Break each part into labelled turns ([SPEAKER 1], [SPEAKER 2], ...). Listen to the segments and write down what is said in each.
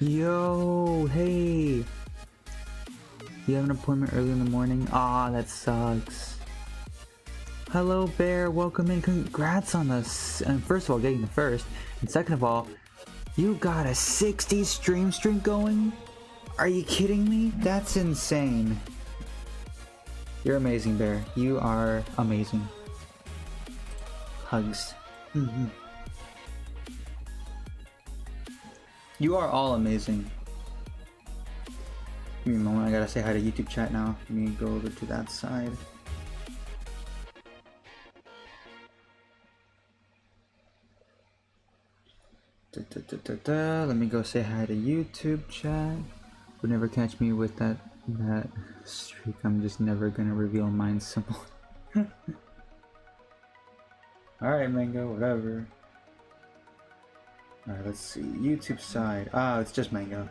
[SPEAKER 1] Yo, hey! You have an appointment early in the morning? Ah, that sucks. Hello, Bear. Welcome in. Congrats on this. And first of all, getting the first. And second of all, you got a 60 stream streak going? Are you kidding me? That's insane. You're amazing, Bear. You are amazing. Hugs. You are all amazing. Give me a moment, I gotta say hi to YouTube chat now. Let me go over to that side. Let me go say hi to YouTube chat. Would never catch me with that streak. I'm just never gonna reveal mine symbol. Alright, Mango, whatever. Alright, let's see. YouTube side. Ah, it's just Mango.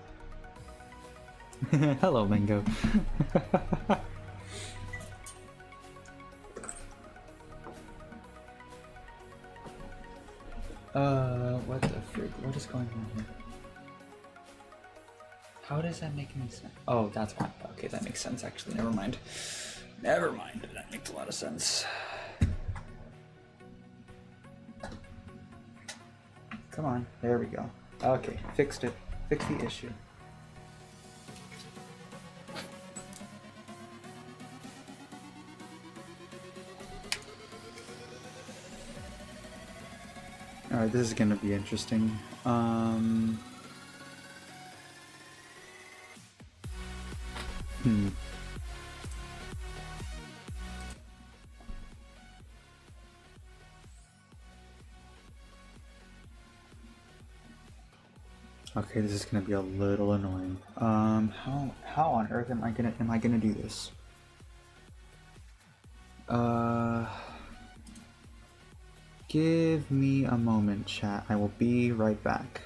[SPEAKER 1] Hello, Mango. What the frick? What is going on here? How does that make any sense? Oh, that's why. Okay, that makes sense actually. Never mind. Never mind. That makes a lot of sense. Come on. There we go. Okay, fixed it. Fixed the issue. Alright, this is gonna be interesting. Okay, this is gonna be a little annoying. How on earth am I gonna do this? Give me a moment, chat. I will be right back.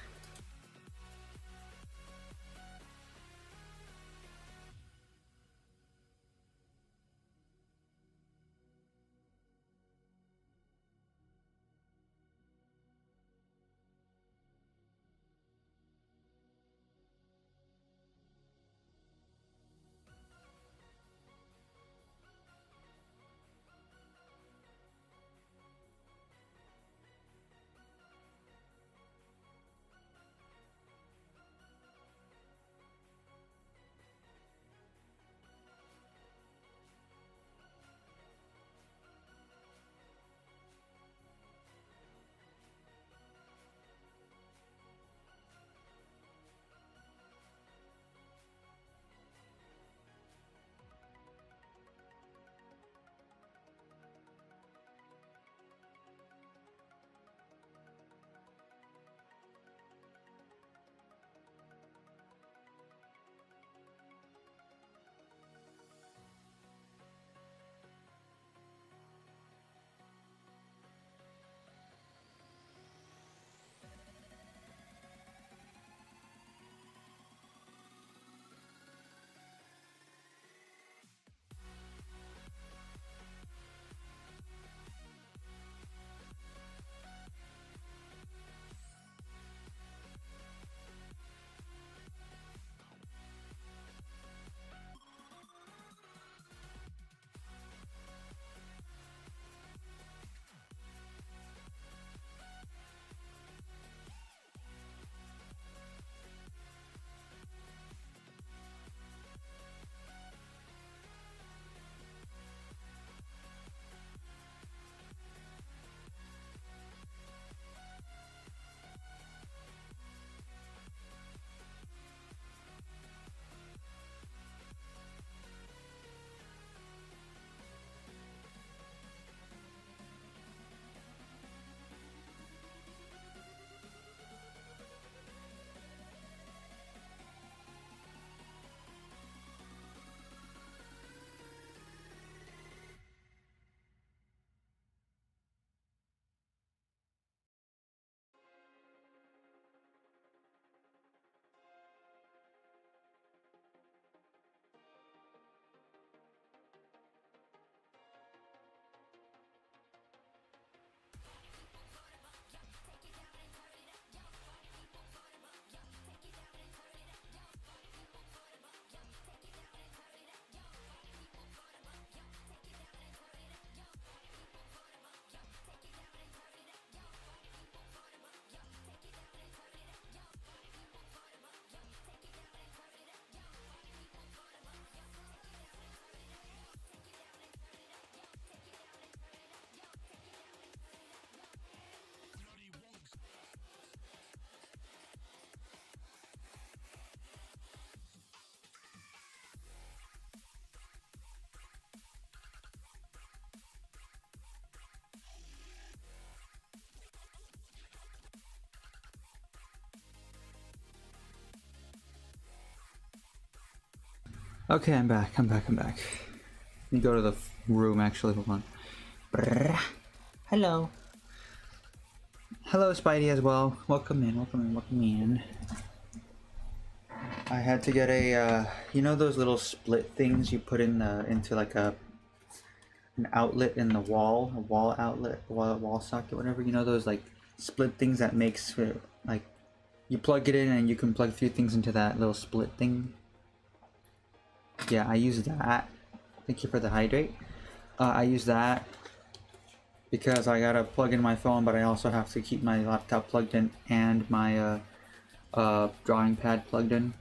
[SPEAKER 1] Okay, I'm back. Let me go to the room, actually. Hold on. Brrr. Hello. Hello, Spidey, as well. Welcome in. I had to get a, you know those little split things you put in into like an outlet in the wall, a wall outlet, wall socket, whatever. You know those like split things that makes like you plug it in and you can plug a few things into that little split thing. Yeah, I use that. Thank you for the hydrate. I use that because I gotta plug in my phone, but I also have to keep my laptop plugged in and my drawing pad plugged in.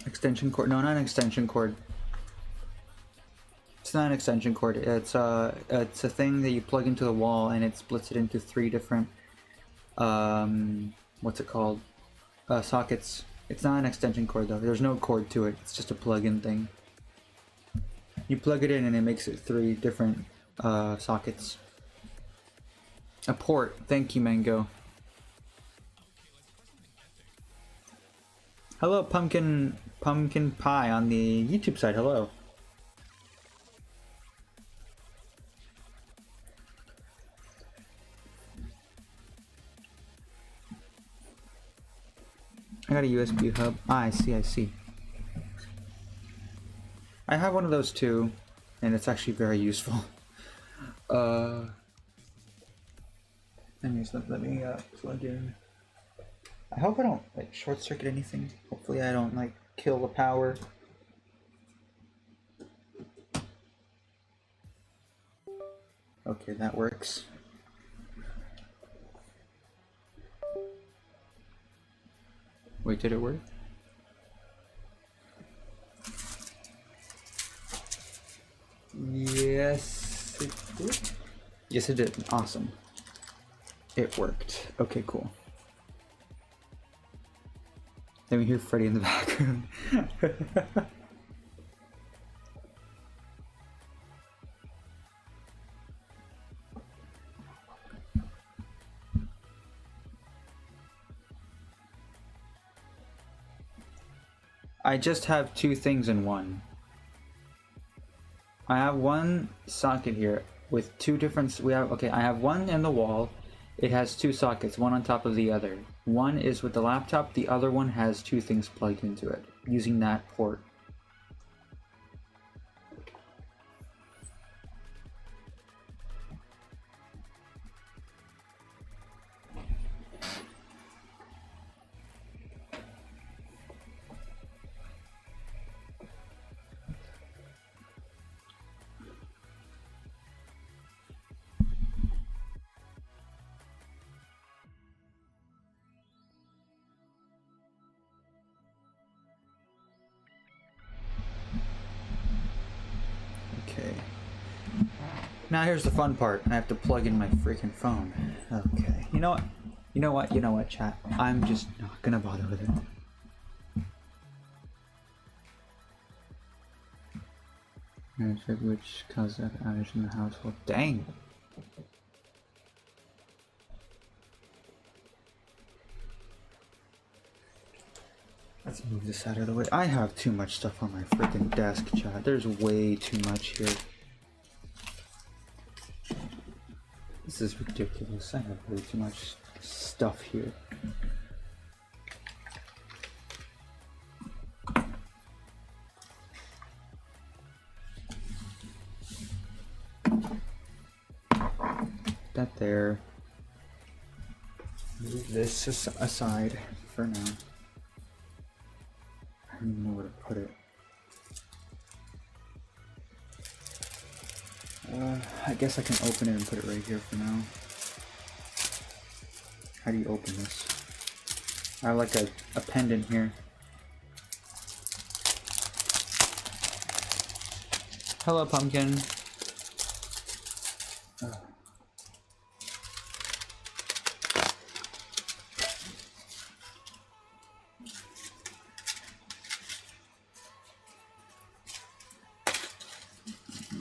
[SPEAKER 1] Extension cord? No, not an extension cord. It's not an extension cord. It's a thing that you plug into the wall and it splits it into 3 different what's it called? Sockets. It's not an extension cord though. There's no cord to it. It's just a plug-in thing. You plug it in and it makes it 3 different sockets. A port. Thank you, Mango. Hello, pumpkin pie on the YouTube side. Hello. I got a USB hub. Ah, I see. I have one of those too, and it's actually very useful. Anyways, let me plug in. I hope I don't like short circuit anything. Hopefully I don't like kill the power. Okay, that works. Wait, did it work? Yes, it did. Yes, it did. Awesome. It worked. Okay, cool. Then we hear Freddy in the background. I just have 2 things in one. I have one socket here with 2 different. I have one in the wall. It has 2 sockets, one on top of the other. One is with the laptop, the other one has 2 things plugged into it, using that port. Okay. Now here's the fun part. I have to plug in my freaking phone. Okay. You know what, chat? I'm just not gonna bother with it. Which caused an outage in the household. Dang! Let's move this out of the way. I have too much stuff on my freaking desk, chat. There's way too much here. This is ridiculous. I have way too much stuff here. That there. Move this aside for now. I don't even know where to put it. I guess I can open it and put it right here for now. How do you open this? I have like a pendant here. Hello, pumpkin.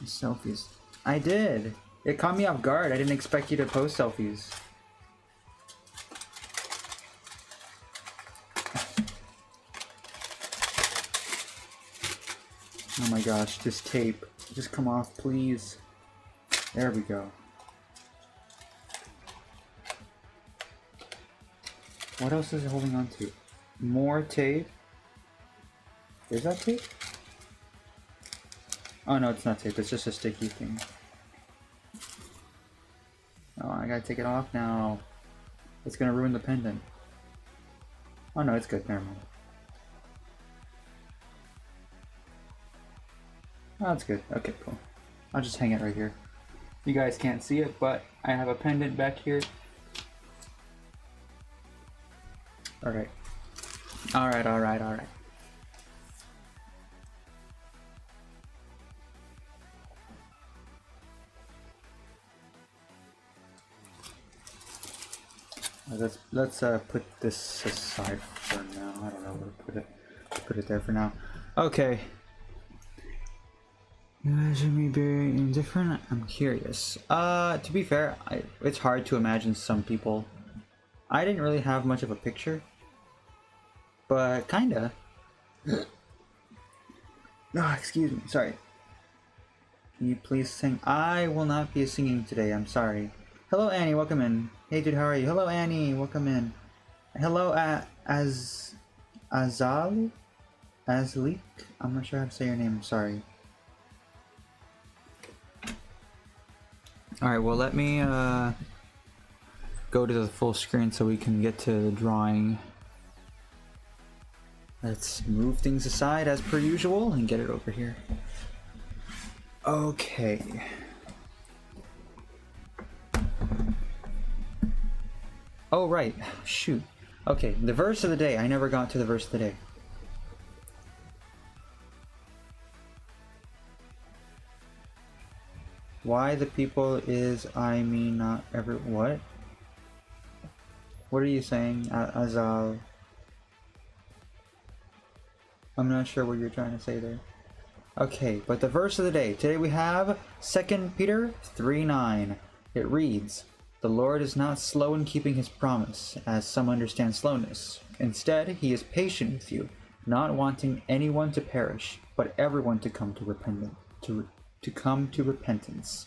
[SPEAKER 1] Selfies. I did. It caught me off guard. I didn't expect you to post selfies. Oh my gosh, this tape. Just come off, please. There we go. What else is it holding on to? More tape. Is that tape? Oh no, it's not tape. It's just a sticky thing. Oh, I gotta take it off now. It's gonna ruin the pendant. Oh no, it's good. Never mind. Oh, that's good. Okay, cool. I'll just hang it right here. You guys can't see it, but I have a pendant back here. Alright. Alright, alright, alright. Let's put this aside for now. I don't know where to put it. Put it there for now. Okay. Imagine me very indifferent. I'm curious. To be fair, it's hard to imagine some people. I didn't really have much of a picture, but kinda. No, excuse me. Sorry. Can you please sing? I will not be singing today. I'm sorry. Hello, Annie. Welcome in. Hey, dude. How are you? Hello, Annie. Welcome in. Hello, Azalik. I'm not sure how to say your name. I'm sorry. Alright, well let me go to the full screen so we can get to the drawing. Let's move things aside as per usual and get it over here. Okay. Oh right, shoot. Okay, the verse of the day. I never got to the verse of the day. Why the people is I mean not ever what? What are you saying, Azal? I'm not sure what you're trying to say there. Okay, but the verse of the day. Today we have 2 Peter 3:9. It reads, "The Lord is not slow in keeping his promise, as some understand slowness. Instead, he is patient with you, not wanting anyone to perish, but everyone to come to repentance." To come to repentance.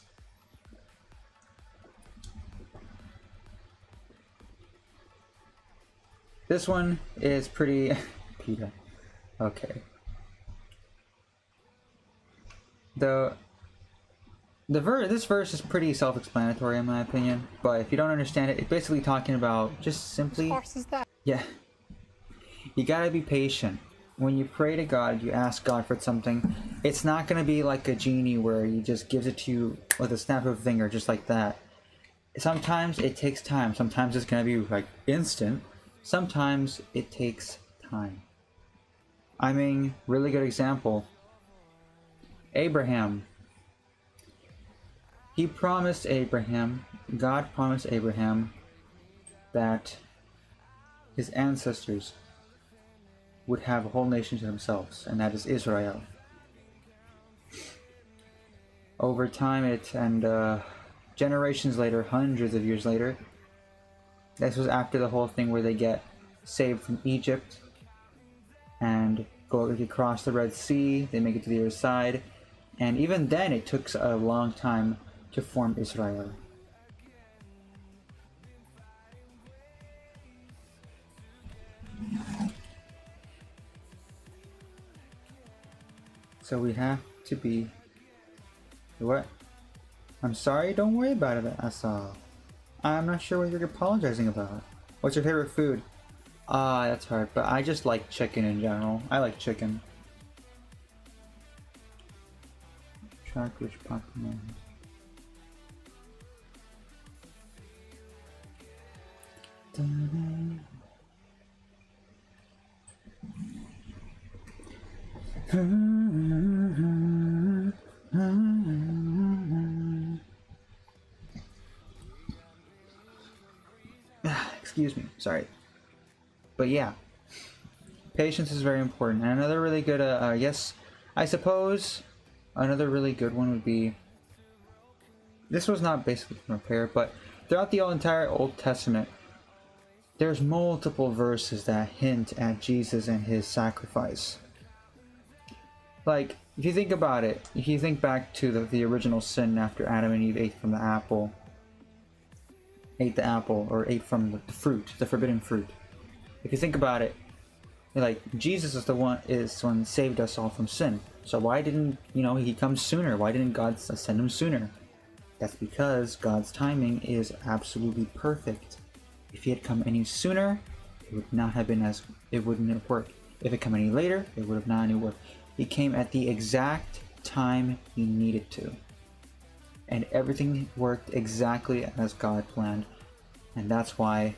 [SPEAKER 1] This one is pretty Peter. Okay. This verse is pretty self-explanatory in my opinion, but if you don't understand it, it's basically talking about just simply. What horse is that? Yeah. You gotta be patient. When you pray to God, you ask God for something, it's not going to be like a genie where he just gives it to you with a snap of a finger, just like that. Sometimes it takes time. Sometimes it's going to be like instant. Sometimes it takes time. I mean, really good example. Abraham. God promised Abraham that his ancestors would have a whole nation to themselves, and that is Israel. Over time, generations later, hundreds of years later, this was after the whole thing where they get saved from Egypt and go across the Red Sea, they make it to the other side, and even then it took a long time to form Israel. So we have to be... What? I'm sorry, don't worry about it, Asal. I'm not sure what you're apologizing about. What's your favorite food? That's hard, but I just like chicken in general. I like chicken. Track which Pokemon. Excuse me, sorry. But yeah, patience is very important. And another really good, yes, I suppose another really good one would be, this was not basically from a prayer, but throughout the entire Old Testament, there's multiple verses that hint at Jesus and his sacrifice. Like, If you think about it, if you think back to the original sin after Adam and Eve ate from the apple, or ate from the fruit, the forbidden fruit. If you think about it, like, Jesus is the one who saved us all from sin. So why didn't, he come sooner? Why didn't God send him sooner? That's because God's timing is absolutely perfect. If he had come any sooner, it would not have been it wouldn't have worked. If it come any later, it would have not any worked. He came at the exact time he needed to. And everything worked exactly as God planned. And that's why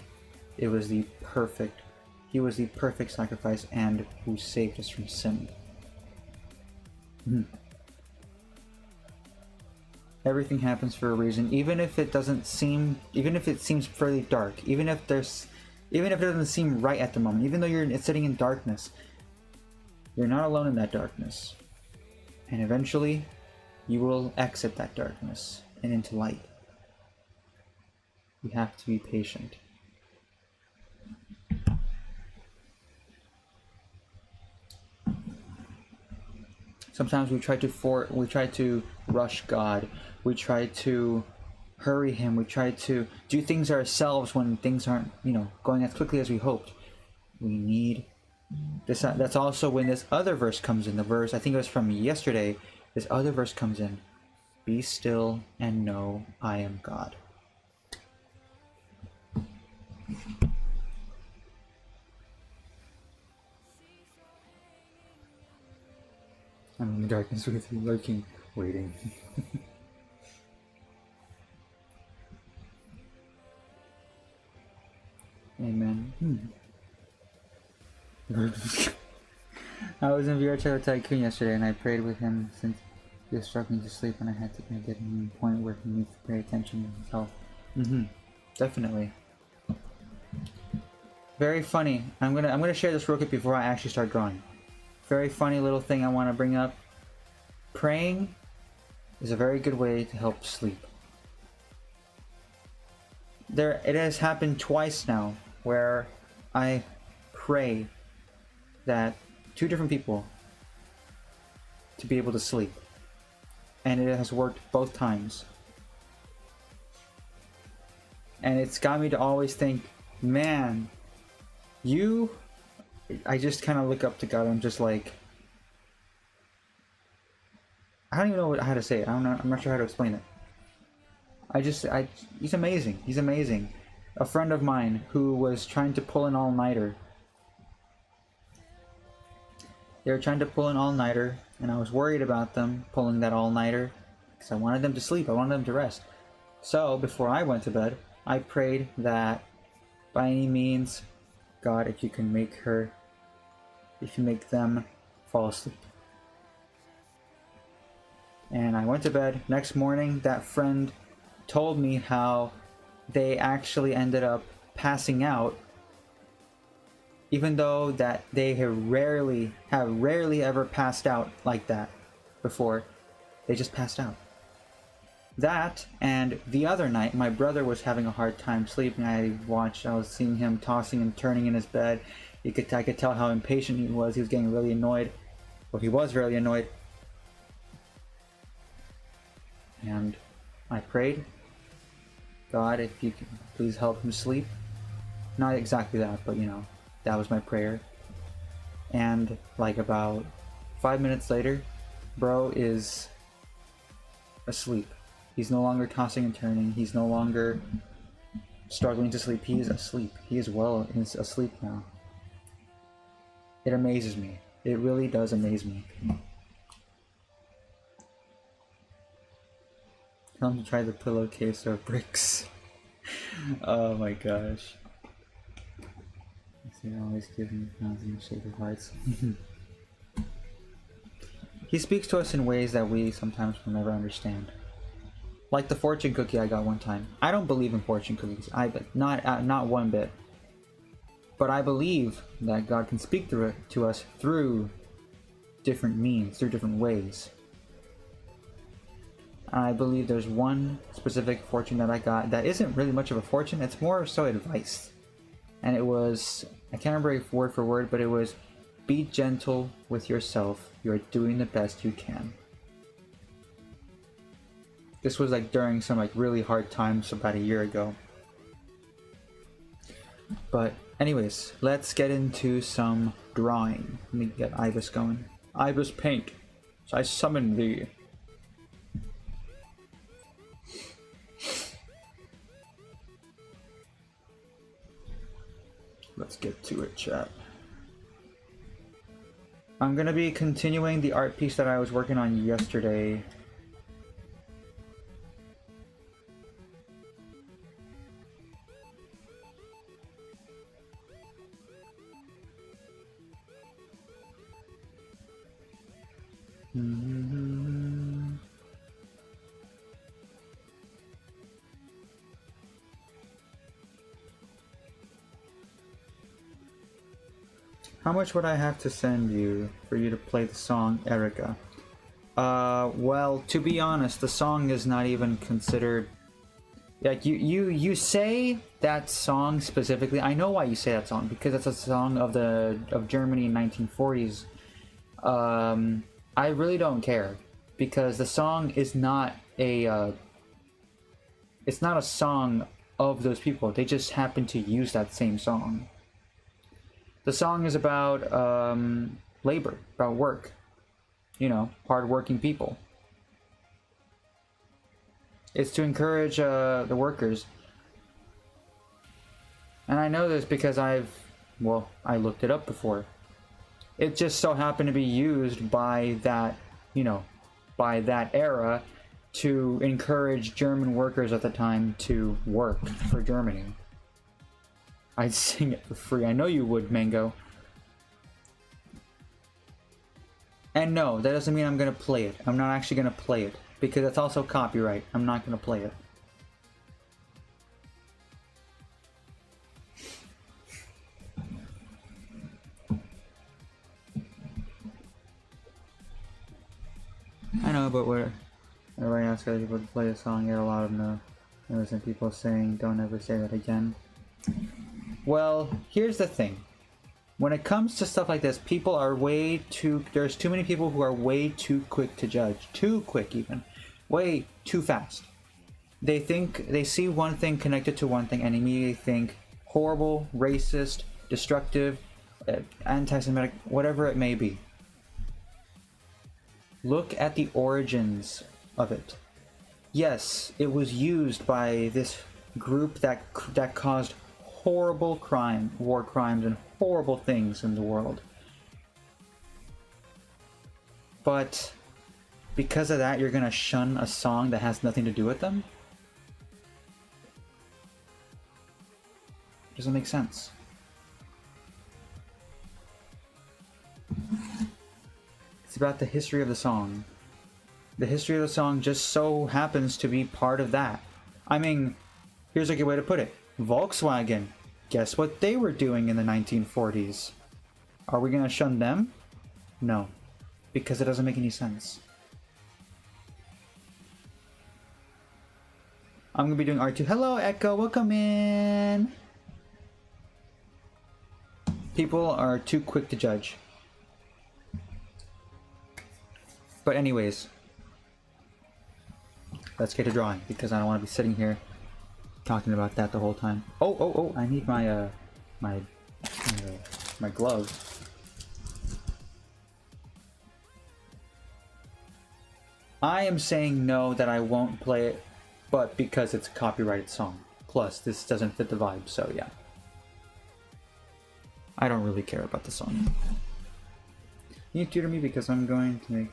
[SPEAKER 1] it was he was the perfect sacrifice and who saved us from sin. Everything happens for a reason, even if it seems fairly dark, even if it doesn't seem right at the moment, even though you're sitting in darkness, you're not alone in that darkness. And eventually, you will exit that darkness and into light. You have to be patient. Sometimes we try to rush God. We try to hurry him. We try to do things ourselves when things aren't, going as quickly as we hoped. We need this. That's also when this other verse comes in. The verse, I think it was from yesterday. This other verse comes in. Be still and know I am God. I'm in the darkness with you, lurking, waiting. Amen. I was in VR Tycoon yesterday and I prayed with him since he was struggling to sleep and I had to get him to a point where he needs to pay attention to himself. Definitely. Very funny. I'm gonna share this real quick before I actually start drawing. Very funny little thing I want to bring up. Praying is a very good way to help sleep. It has happened twice now where I pray that two different people to be able to sleep. And it has worked both times. And it's got me to always think, man, I just kind of look up to God. I'm just like, I don't even know how to say it. I'm not sure how to explain it. He's amazing. He's amazing. A friend of mine who was trying to pull an all-nighter. They were trying to pull an all-nighter, and I was worried about them pulling that all-nighter because I wanted them to sleep. I wanted them to rest. So before I went to bed, I prayed that by any means, God, if you make them fall asleep. And I went to bed. Next morning, that friend told me how they actually ended up passing out, even though that they have rarely ever passed out like that before. They just passed out. That, and the other night, my brother was having a hard time sleeping. I was seeing him tossing and turning in his bed. I could tell how impatient he was. He was getting really annoyed. Well, he was really annoyed. And I prayed, God, if you can please help him sleep. Not exactly that, but that was my prayer. And like about 5 minutes later, bro is asleep. He's no longer tossing and turning. He's no longer struggling to sleep. He is asleep. He is asleep now. It amazes me. It really does amaze me. Tell him to try the pillowcase or bricks. Oh my gosh. They always give me thousand shape of hearts. He speaks to us in ways that we sometimes will never understand. Like the fortune cookie I got one time. I don't believe in fortune cookies. Not one bit. But I believe that God can speak to us through different means, through different ways. I believe there's one specific fortune that I got that isn't really much of a fortune. It's more so advice. And it was, I can't remember word for word, but it was, be gentle with yourself. You are doing the best you can. This was like during some like really hard times about a year ago. But anyways, let's get into some drawing. Let me get Ibis going. Ibis paint. So I summon thee. Let's get to it, chat. I'm gonna be continuing the art piece that I was working on yesterday. How much would I have to send you for you to play the song Erica? Well, to be honest, the song is not even considered. Like you say that song specifically. I know why you say that song, because it's a song of Germany in 1940s. I really don't care, because the song is not a it's not a song of those people. They just happen to use that same song. The song is about labor, about work. You know, hard-working people. It's to encourage the workers. And I know this because I looked it up before. It just so happened to be used by that, you know, by that era to encourage German workers at the time to work for Germany. I'd sing it for free. I know you would, Mango. And no, that doesn't mean I'm gonna play it. I'm not actually gonna play it, because it's also copyright. I'm not gonna play it. I know, but whenever I ask other people to play a song, I get a lot of no. There's some people saying, "Don't ever say that again." Well, here's the thing. When it comes to stuff like this, people are there's too many people who are way too quick to judge. Too quick even. Way too fast. They see one thing connected to one thing and immediately think horrible, racist, destructive, anti-Semitic, whatever it may be. Look at the origins of it. Yes, it was used by this group that caused horrible war crimes, and horrible things in the world. But because of that, you're gonna shun a song that has nothing to do with them? Doesn't make sense. It's about the history of the song. The history of the song just so happens to be part of that. I mean, here's a good way to put it. Volkswagen. Guess what they were doing in the 1940s? Are we gonna shun them? No. Because it doesn't make any sense. I'm gonna be doing art too. Hello, Echo. Welcome in. People are too quick to judge. But anyways, let's get to drawing, because I don't want to be sitting here talking about that the whole time. Oh! I need my my glove. I am saying no, that I won't play it, but because it's a copyrighted song. Plus, this doesn't fit the vibe, so yeah. I don't really care about the song. You need to tutor me because I'm going to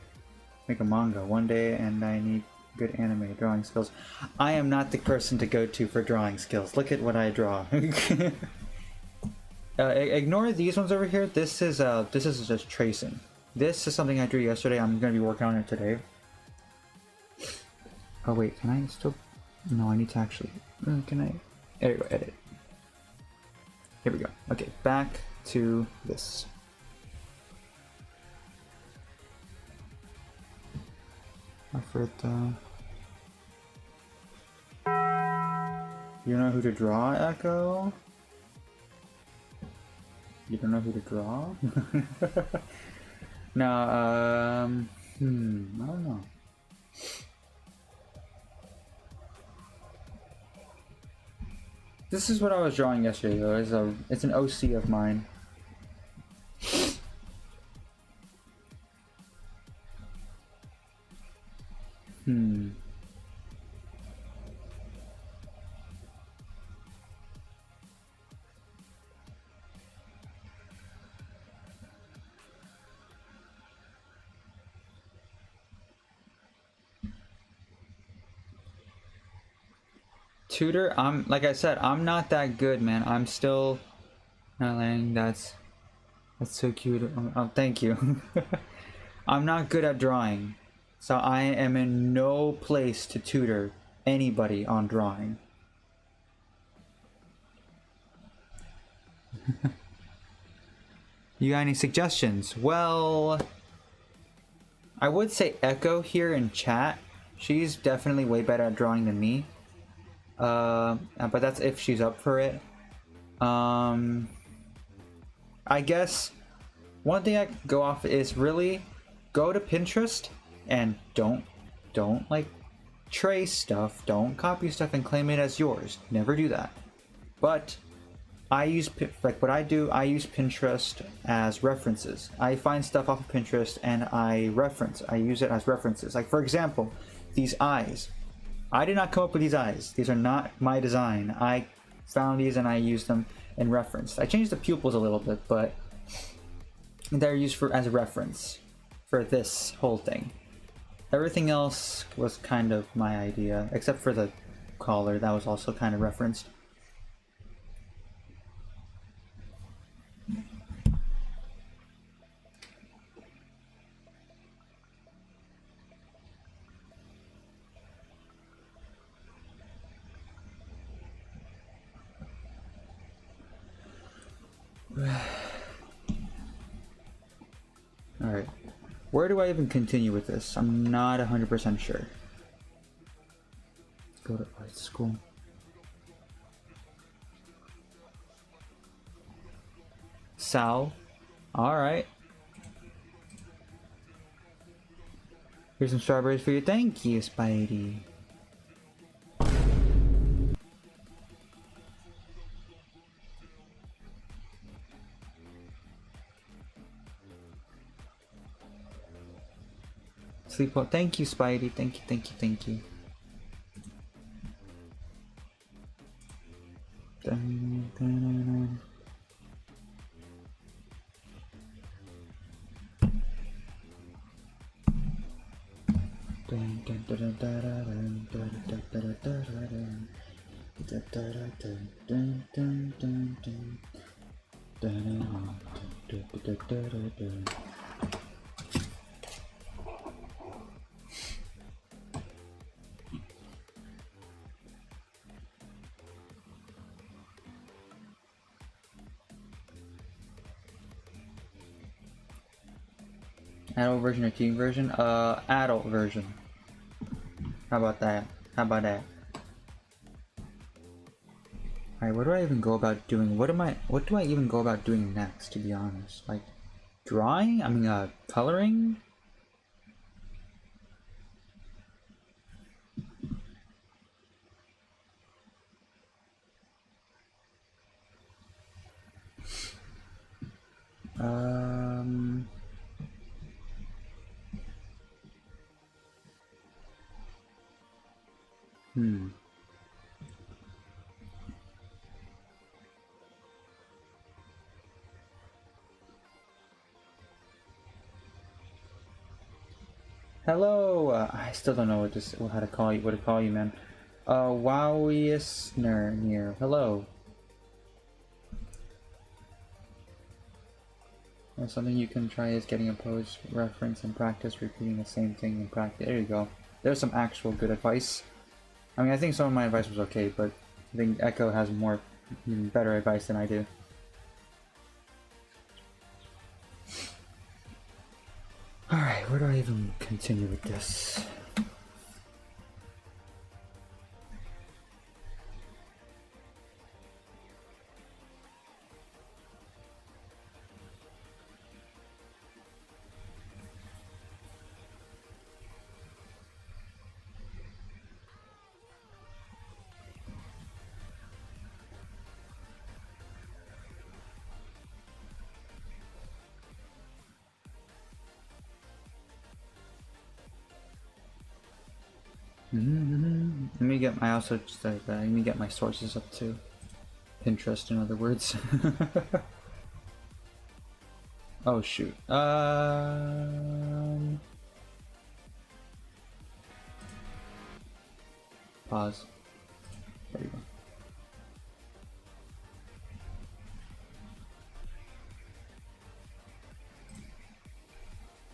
[SPEAKER 1] make a manga one day, and I need good anime drawing skills. I am not the person to go to for drawing skills. Look at what I draw. Ignore these ones over here. This is just tracing. This is something I drew yesterday. I'm gonna be working on it today. Oh wait, can I still? No, I need to actually. Can I? There you go. Edit. Here we go. Okay, back to this. You know who to draw, Echo? You don't know who to draw? No, I don't know. This is what I was drawing yesterday, though. It's an OC of mine. Tutor, like I said, I'm not that good, man. I'm still not learning. That's so cute. Oh, thank you. I'm not good at drawing, so I am in no place to tutor anybody on drawing. You got any suggestions? Well, I would say Echo here in chat. She's definitely way better at drawing than me. But that's if she's up for it. I guess one thing I could go off is really go to Pinterest and don't like trace stuff, don't copy stuff and claim it as yours. Never do that. But I use, like what I do, I use Pinterest as references. I find stuff off of Pinterest and I use it as references. Like for example, these eyes. I did not come up with these eyes. These are not my design. I found these and I used them in reference. I changed the pupils a little bit, but they're used as a reference for this whole thing. Everything else was kind of my idea, except for the collar. That was also kind of referenced. Alright. Where do I even continue with this? I'm not 100% sure. Go to art school. Sal. Alright. Here's some strawberries for you. Thank you, Spidey. Sleep well. Thank you, Spidey. Thank you, thank you, thank you. Dun, dun, dun, dun. Adult version or teen version? Adult version. How about that? How about that? Alright, what do I even go about doing? What do I even go about doing next, to be honest? Like, drawing? I mean, coloring? Hello. I still don't know how to call you, man. Wowiesner here. Hello. Well, something you can try is getting a pose reference and practice repeating the same thing in practice. There you go. There's some actual good advice. I mean, I think some of my advice was okay, but I think Echo has better advice than I do. Alright, where do I even continue with this? Let me get my let me get my sources up too. Pinterest, in other words. Oh shoot. Pause. There you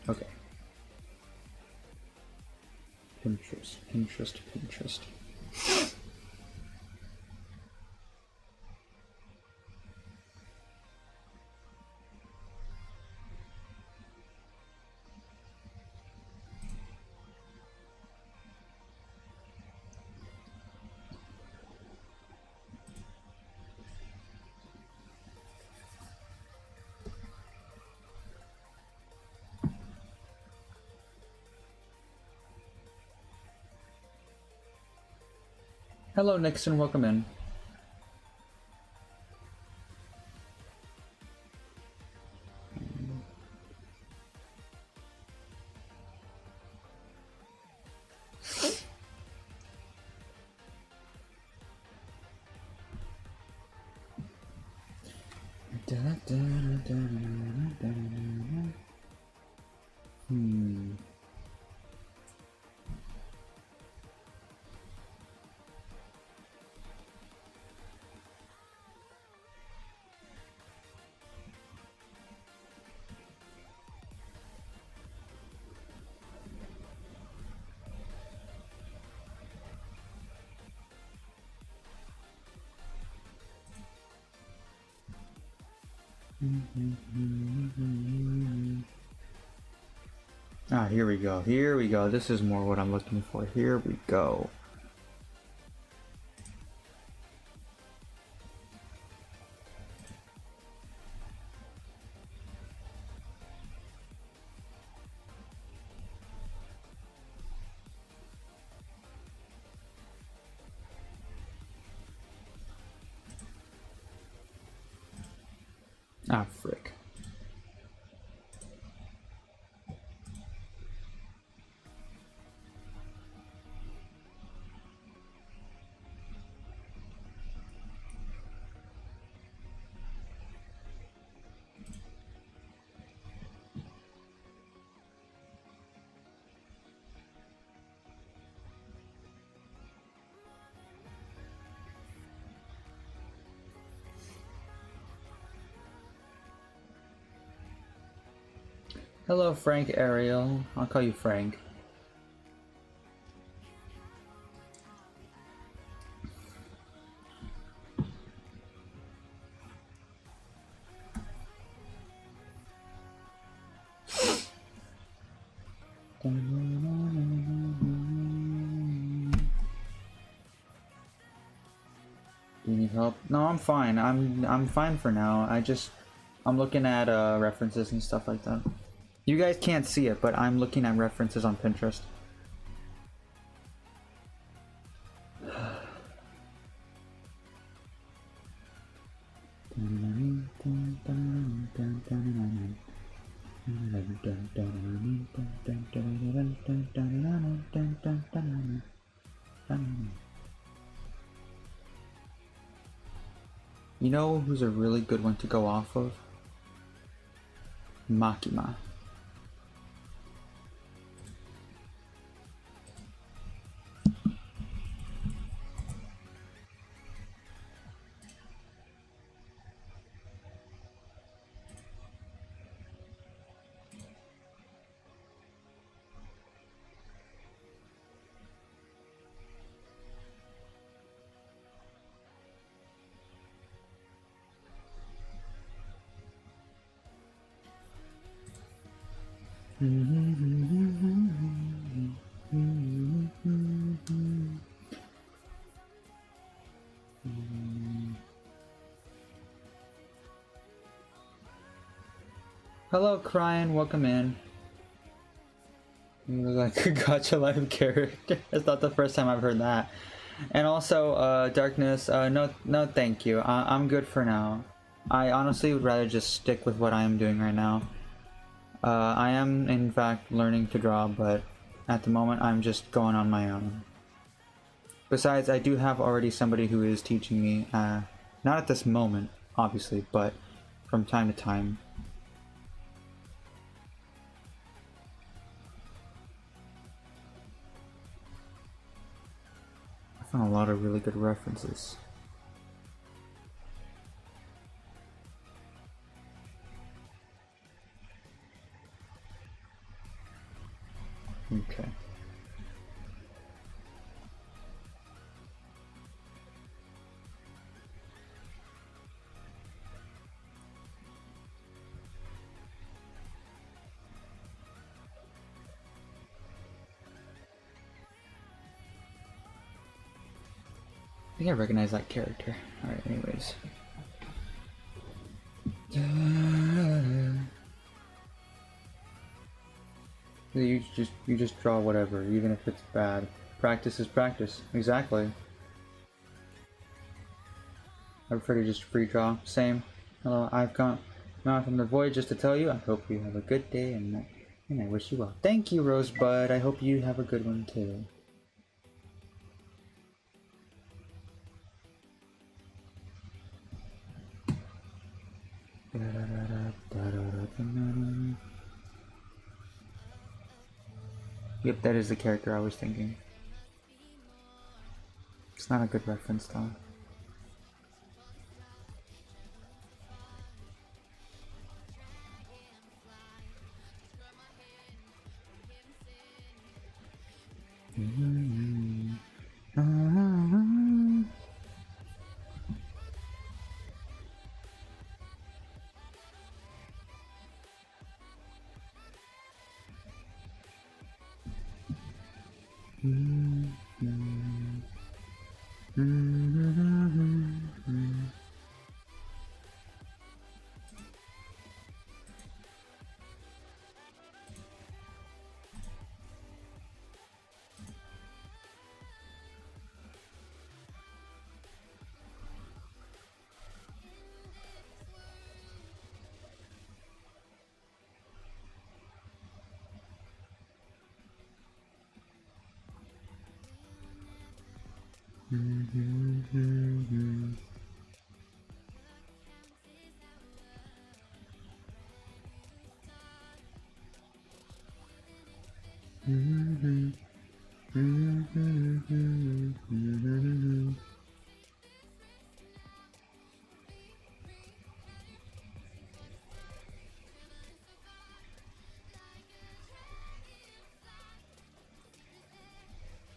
[SPEAKER 1] go. Okay. Pinterest. Hello Nixon, welcome in. Ah, here we go. Here we go. This is more what I'm looking for. Here we go. Ah, frick. Hello, Frank Ariel. I'll call you Frank. Do you need help? No, I'm fine. I'm fine for now. I'm looking at references and stuff like that. You guys can't see it, but I'm looking at references on Pinterest. You know who's a really good one to go off of? Makima. Hello, Crying. Welcome in. You look like a Gacha Live character. It's not the first time I've heard that. And also, Darkness. No, thank you. I'm good for now. I honestly would rather just stick with what I am doing right now. I am, in fact, learning to draw, but at the moment, I'm just going on my own. Besides, I do have already somebody who is teaching me, not at this moment, obviously, but from time to time. I found a lot of really good references. Okay. I think I recognize that character. Alright, anyways. You just draw whatever, even if it's bad. Practice is practice. Exactly. I prefer to just free draw. Same. Hello, I've come from the void just to tell you. I hope you have a good day and I wish you well. Thank you, Rosebud. I hope you have a good one too. Yep, that is the character I was thinking. It's not a good reference though.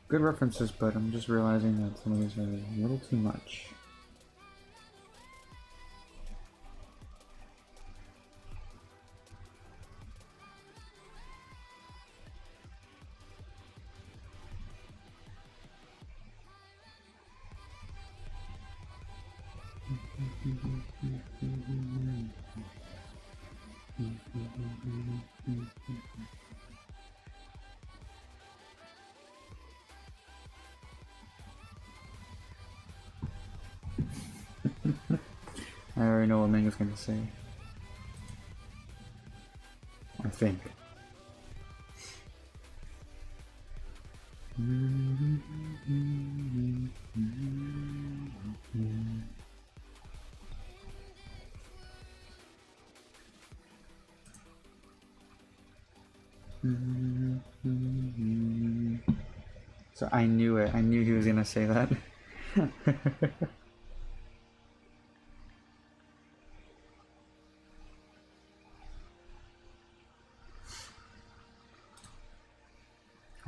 [SPEAKER 1] Good references, but I'm just realizing that some of these are a little too much. I already know what Manga's gonna say. I think. So I knew it. I knew he was gonna say that.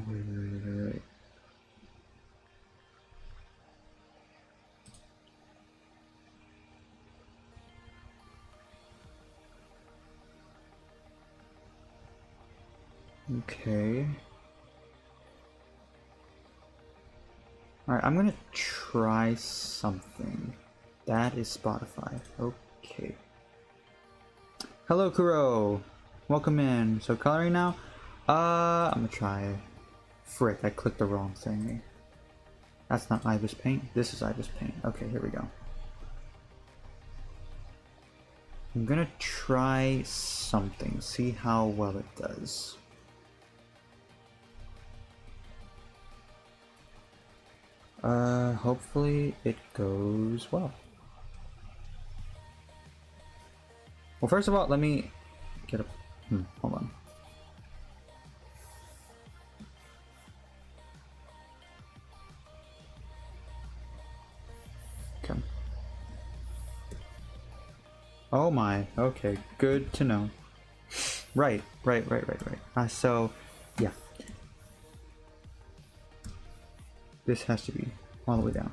[SPEAKER 1] Wait. Okay. Alright, I'm gonna try something. That is Spotify. Okay. Hello, Kuro! Welcome in. So coloring now? I'm gonna try... Frick, I clicked the wrong thing. That's not Ibis Paint. This is Ibis Paint. Okay, here we go. I'm gonna try something. See how well it does. Hopefully it goes well. Well, first of all, let me get a... hold on. Okay. Oh my, okay, good to know. Right. So, yeah. This has to be all the way down.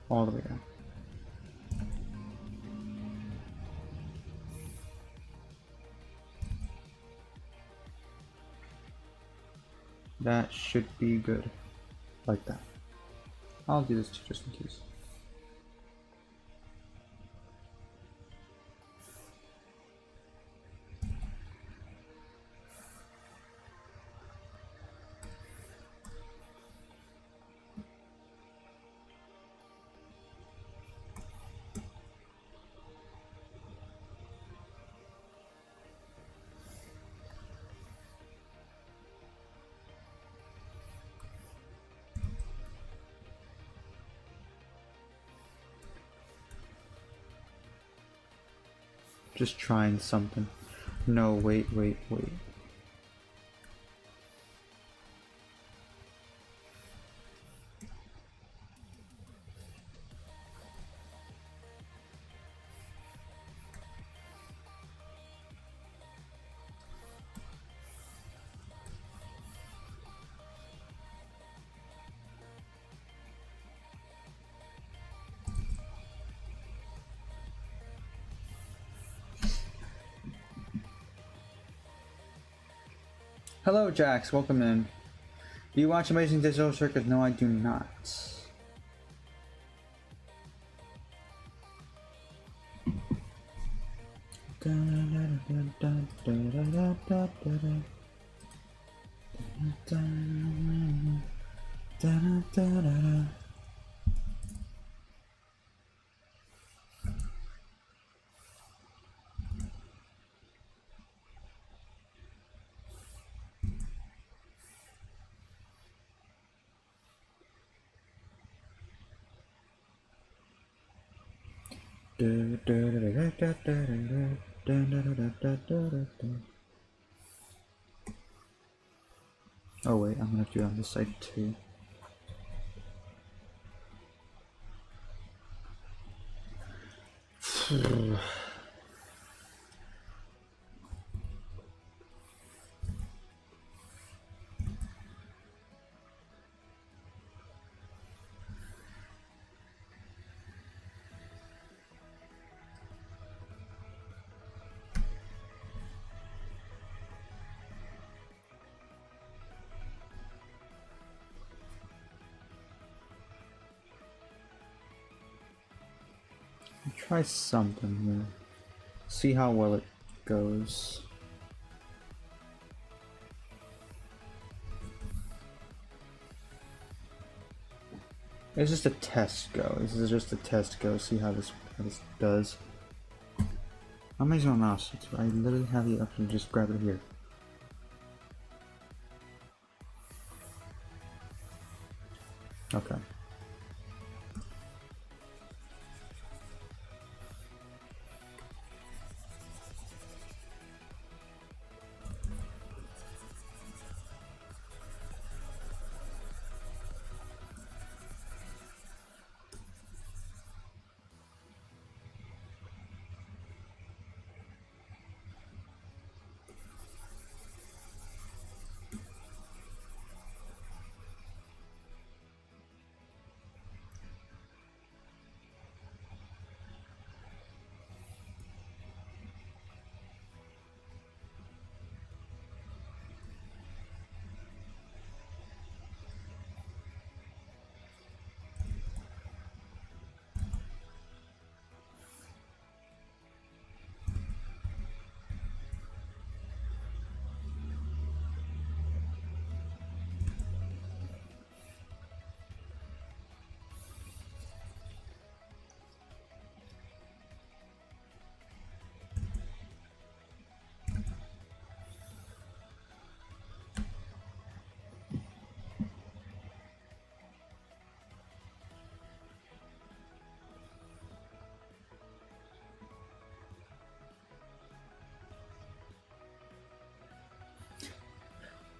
[SPEAKER 1] All the way down. That should be good. Like that. I'll do this just in case. Just trying something. No, wait. Hello, Jax. Welcome in. Do you watch Amazing Digital Circus? No, I do not. Oh wait, I'm gonna have to do it on this side too. Try something here. See how well it goes. It's just a test go. This is just a test go. See how this does. I'm using my mouse. I literally have the option to just grab it here. Okay.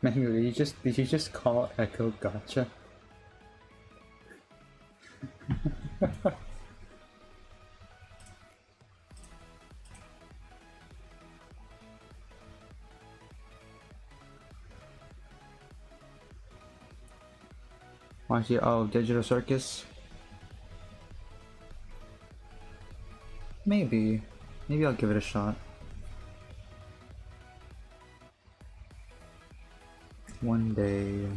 [SPEAKER 1] Mango, did you just call Echo gotcha? Why is he? Oh, Digital Circus? Maybe. Maybe I'll give it a shot. One day.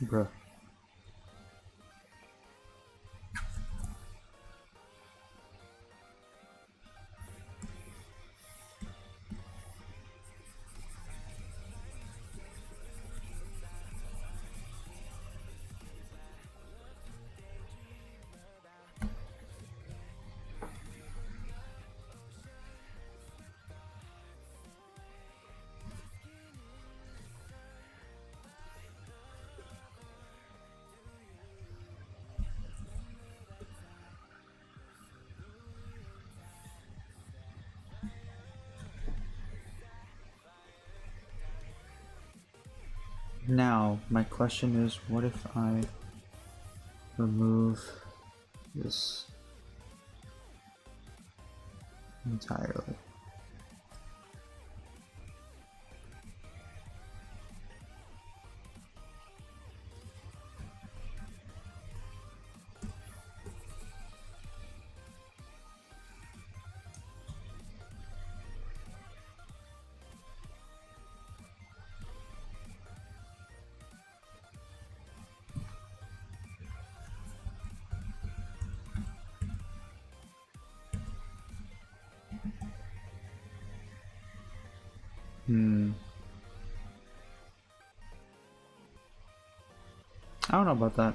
[SPEAKER 1] Bruh. Now, my question is, what if I remove this entirely? I don't know about that.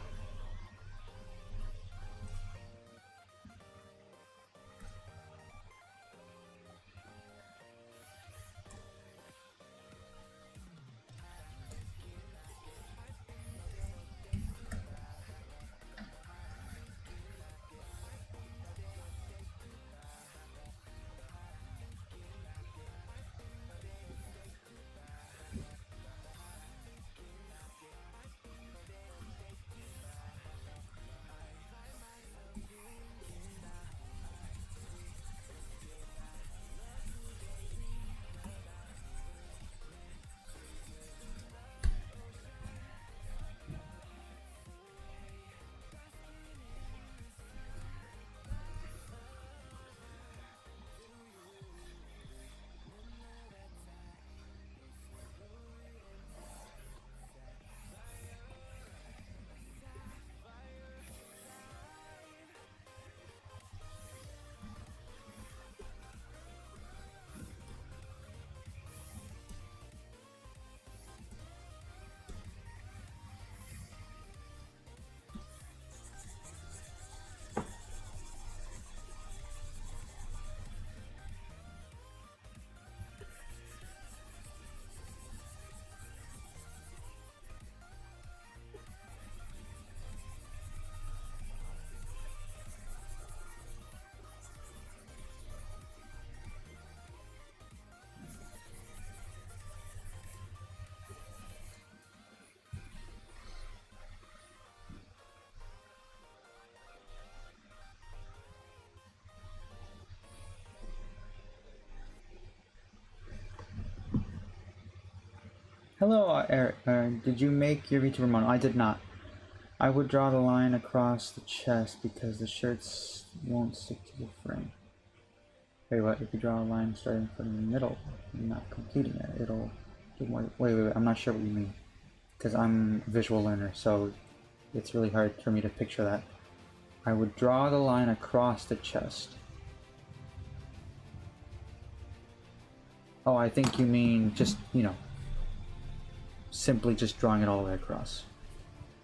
[SPEAKER 1] Hello, Eric. Did you make your VTuber model? I did not. I would draw the line across the chest because the shirts won't stick to the frame. Wait, what? If you draw a line starting from the middle and not completing it, it'll do more. Wait, I'm not sure what you mean. Because I'm a visual learner, so it's really hard for me to picture that. I would draw the line across the chest. Oh, I think you mean just, you know, simply just drawing it all the way across,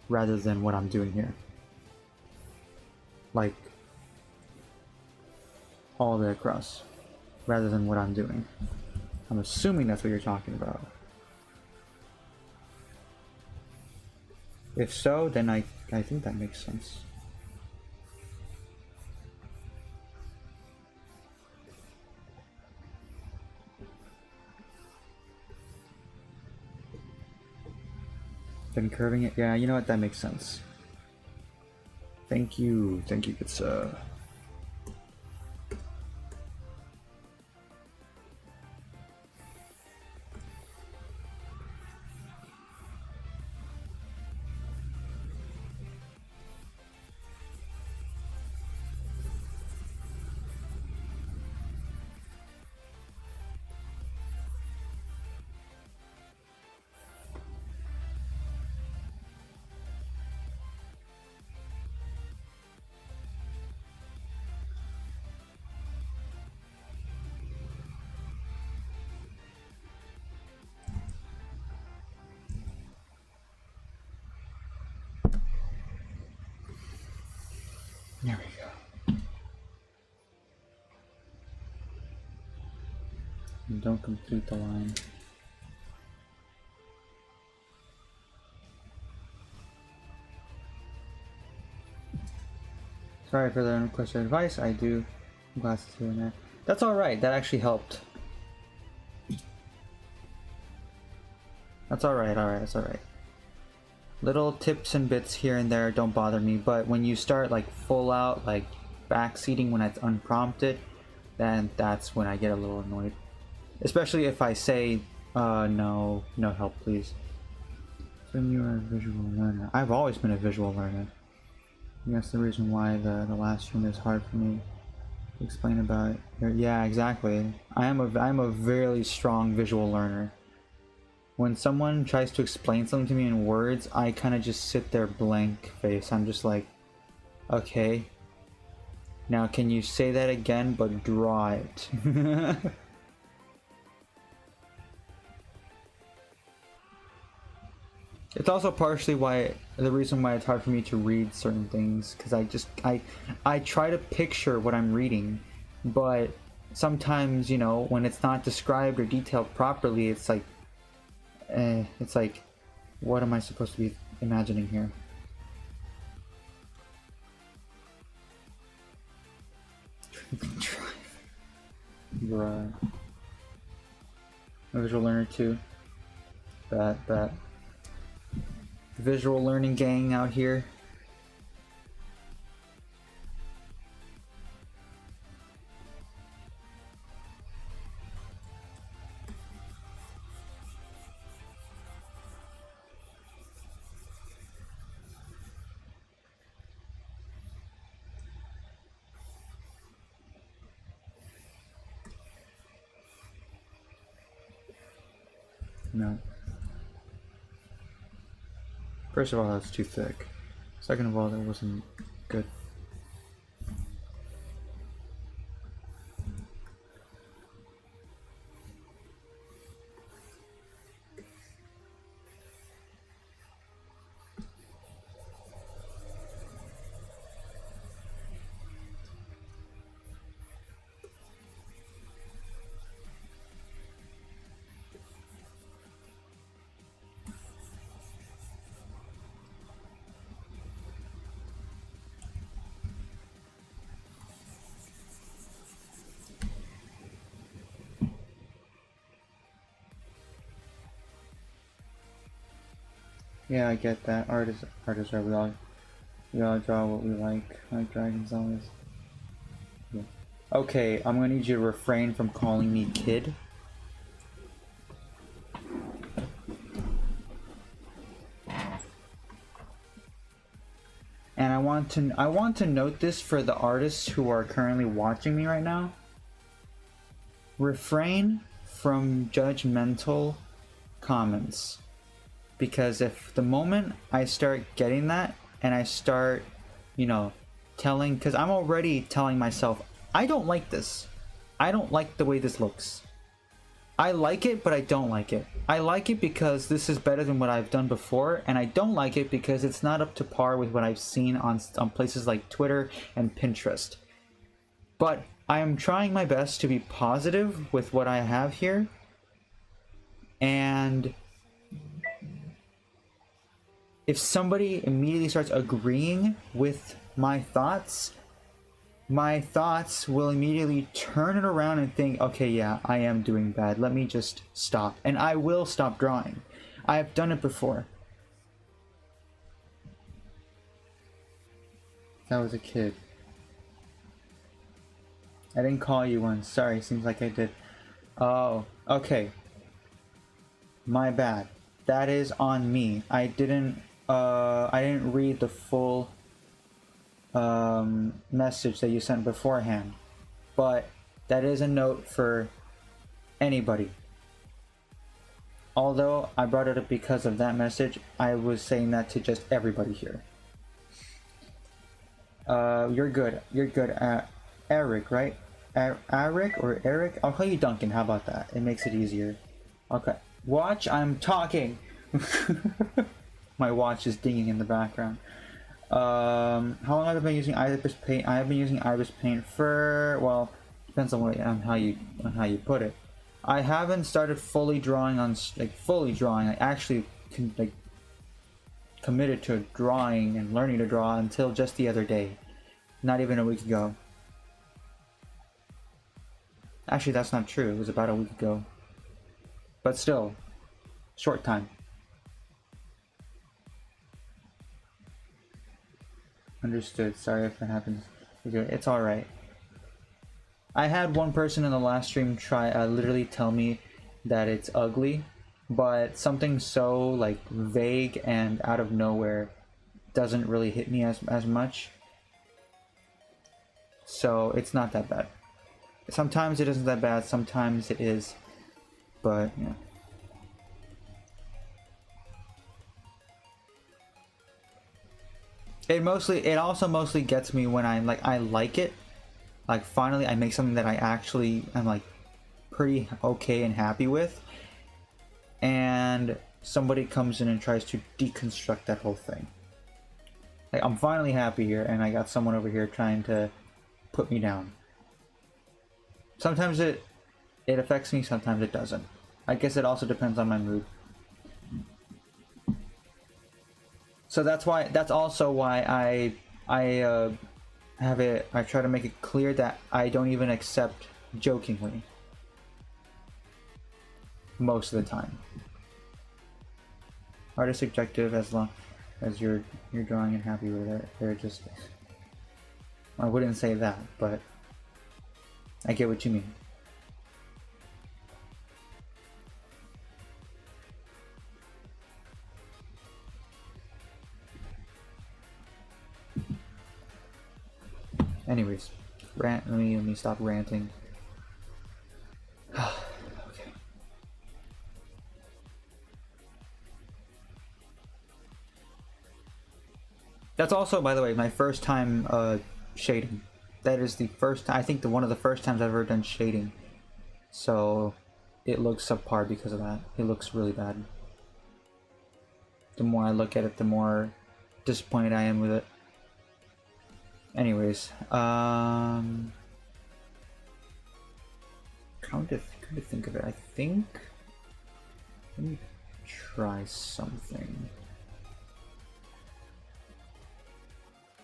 [SPEAKER 1] rather than what I'm doing here. Like, all the way across, rather than what I'm doing. I'm assuming that's what you're talking about. If so, then I think that makes sense. Then curving it, yeah, you know what, that makes sense. Thank you, good sir. There we go. And don't complete the line. Sorry for the unrequested advice. I do glasses here and there. That's alright, that actually helped. That's alright, that's alright. Little tips and bits here and there don't bother me, but when you start like full out, like backseating when it's unprompted, then that's when I get a little annoyed. Especially if I say, no help please. So you are a visual learner. I've always been a visual learner. And that's the reason why the last stream is hard for me to explain about it. Yeah, exactly. I'm a very strong visual learner. When someone tries to explain something to me in words, I kind of just sit there blank face. I'm just like, okay. Now can you say that again, but draw it? It's also partially the reason why it's hard for me to read certain things, because I try to picture what I'm reading, but sometimes, you know, when it's not described or detailed properly, it's like, what am I supposed to be imagining here? Bruh. A visual learner too. That. Visual learning gang out here. No. First of all, that's too thick. Second of all, that wasn't good. Yeah, I get that. Artists are we all draw what we like dragons always. Yeah. Okay, I'm gonna need you to refrain from calling me kid. And I want to note this for the artists who are currently watching me right now. Refrain from judgmental comments. Because if the moment I start getting that and I start, you know, because I'm already telling myself, I don't like this. I don't like the way this looks. I like it, but I don't like it. I like it because this is better than what I've done before, and I don't like it because it's not up to par with what I've seen on places like Twitter and Pinterest. But I am trying my best to be positive with what I have here, and if somebody immediately starts agreeing with my thoughts will immediately turn it around and think, okay, yeah, I am doing bad. Let me just stop. And I will stop drawing. I have done it before. That was a kid. I didn't call you once. Sorry, seems like I did. Oh, okay. My bad. That is on me. I didn't read the full message that you sent beforehand, but that is a note for anybody. Although I brought it up because of that message, I was saying that to just everybody here. You're good. You're good. Eric, right? Eric or Eric? I'll call you Duncan. How about that? It makes it easier. Okay. Watch, I'm talking. My watch is dinging in the background. How long have I been using Ibis Paint? I have been using Ibis Paint for, well, depends on how you put it. I haven't started fully drawing on fully drawing. I actually committed to drawing and learning to draw until just the other day, not even a week ago. Actually, that's not true. It was about a week ago, but still, short time. Understood. Sorry if it happens. It's alright. I had one person in the last stream literally tell me that it's ugly, but something so like vague and out of nowhere doesn't really hit me as much. So it's not that bad. Sometimes it isn't that bad, sometimes it is, but yeah. It also mostly gets me when I like it. Like finally I make something that I actually am like pretty okay and happy with, and somebody comes in and tries to deconstruct that whole thing. Like I'm finally happy here and I got someone over here trying to put me down. Sometimes it affects me, sometimes it doesn't. I guess it also depends on my mood. So that's also why I try to make it clear that I don't even accept jokingly most of the time. Art is subjective as long as you're drawing and happy with it. They're just, I wouldn't say that, but I get what you mean. Anyways, let me stop ranting. Okay. That's also, by the way, my first time shading. That is the first, I think one of the first times I've ever done shading. So it looks subpar because of that. It looks really bad. The more I look at it, the more disappointed I am with it. Anyways, come to think of it, I think, let me try something.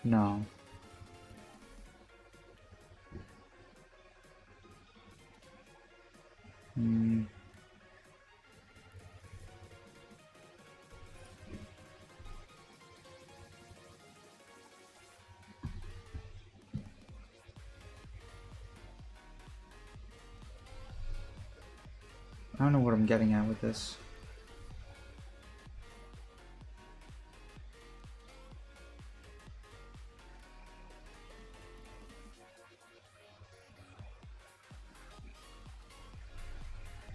[SPEAKER 1] No. I don't know what I'm getting at with this.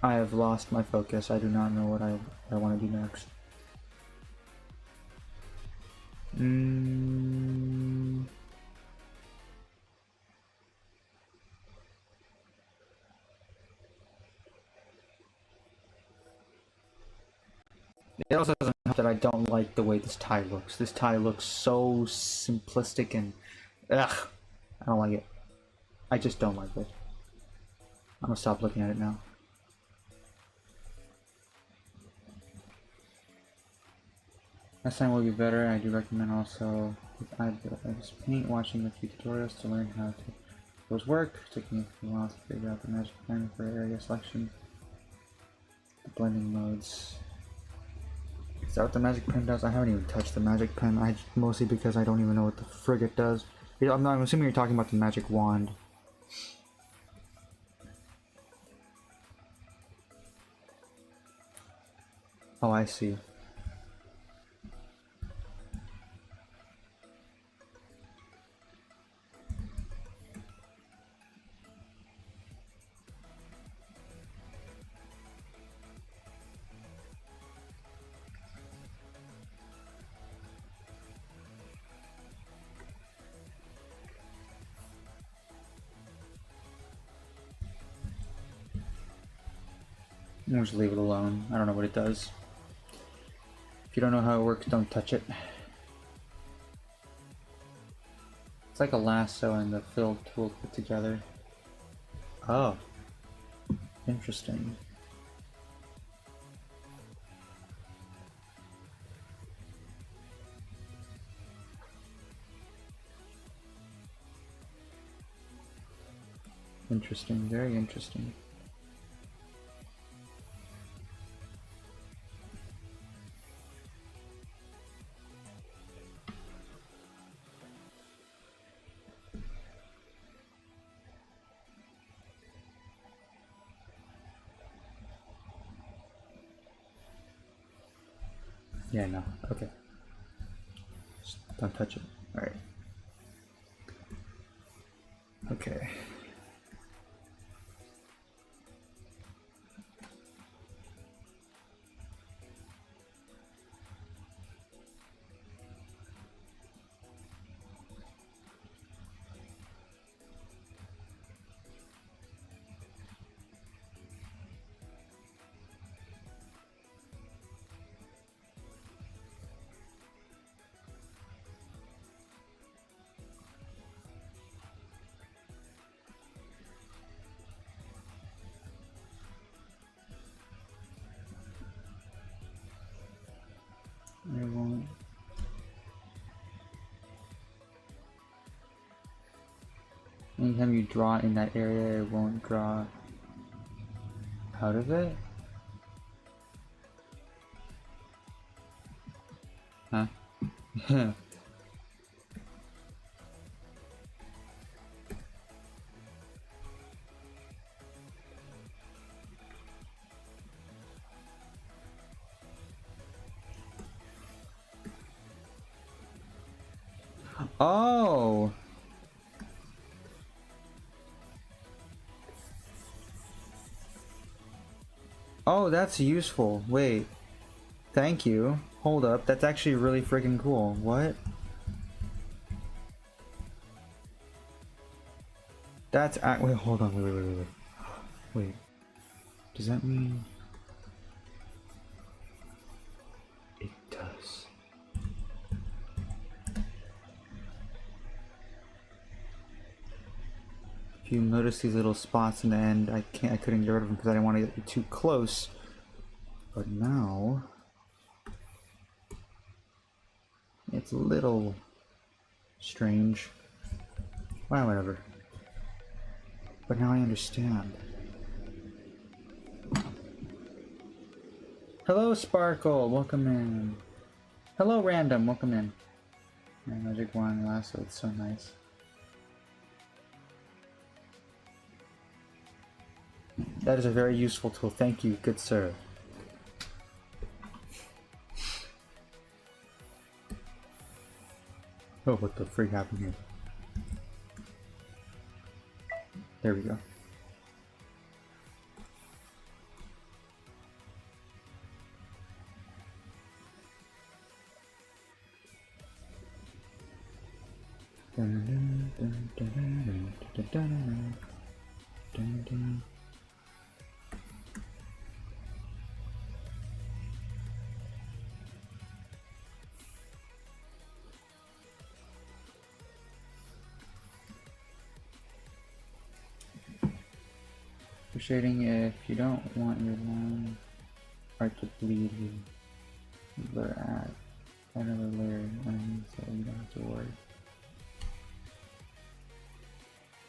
[SPEAKER 1] I have lost my focus. I do not know what I want to do next. It also doesn't help that I don't like the way this tie looks. This tie looks so simplistic and... ugh! I don't like it. I just don't like it. I'm gonna stop looking at it now. Next time will be better. I do recommend also I just paint, watching a few tutorials to learn how to those work. Taking a few while to figure out the magic plan for area selection. The blending modes. Is that what the magic pen does? I haven't even touched the magic pen. Mostly because I don't even know what the frig it does. I'm assuming you're talking about the magic wand. Oh, I see. We'll just leave it alone. I don't know what it does. If you don't know how it works, don't touch it. It's like a lasso and the fill tool put together. Oh. Interesting. Interesting, very interesting. Yeah, no. Okay. Just don't touch it. Alright. Okay. I won't. Anytime you draw in that area, it won't draw out of it? Huh? Oh! Oh, that's useful. Wait. Thank you. Hold up. That's actually really freaking cool. What? That's wait, hold on. Wait. Does that mean it does? If you notice these little spots in the end, I couldn't get rid of them because I didn't want to get too close. But now it's a little strange. Well, whatever. But now I understand. Hello, Sparkle. Welcome in. Hello, Random. Welcome in. My magic wand lasso. It's so nice. That is a very useful tool. Thank you, good sir. Oh, what the frig happened here? There we go. For shading, if you don't want your line art to bleed, you better add another layer underneath so you don't have to worry.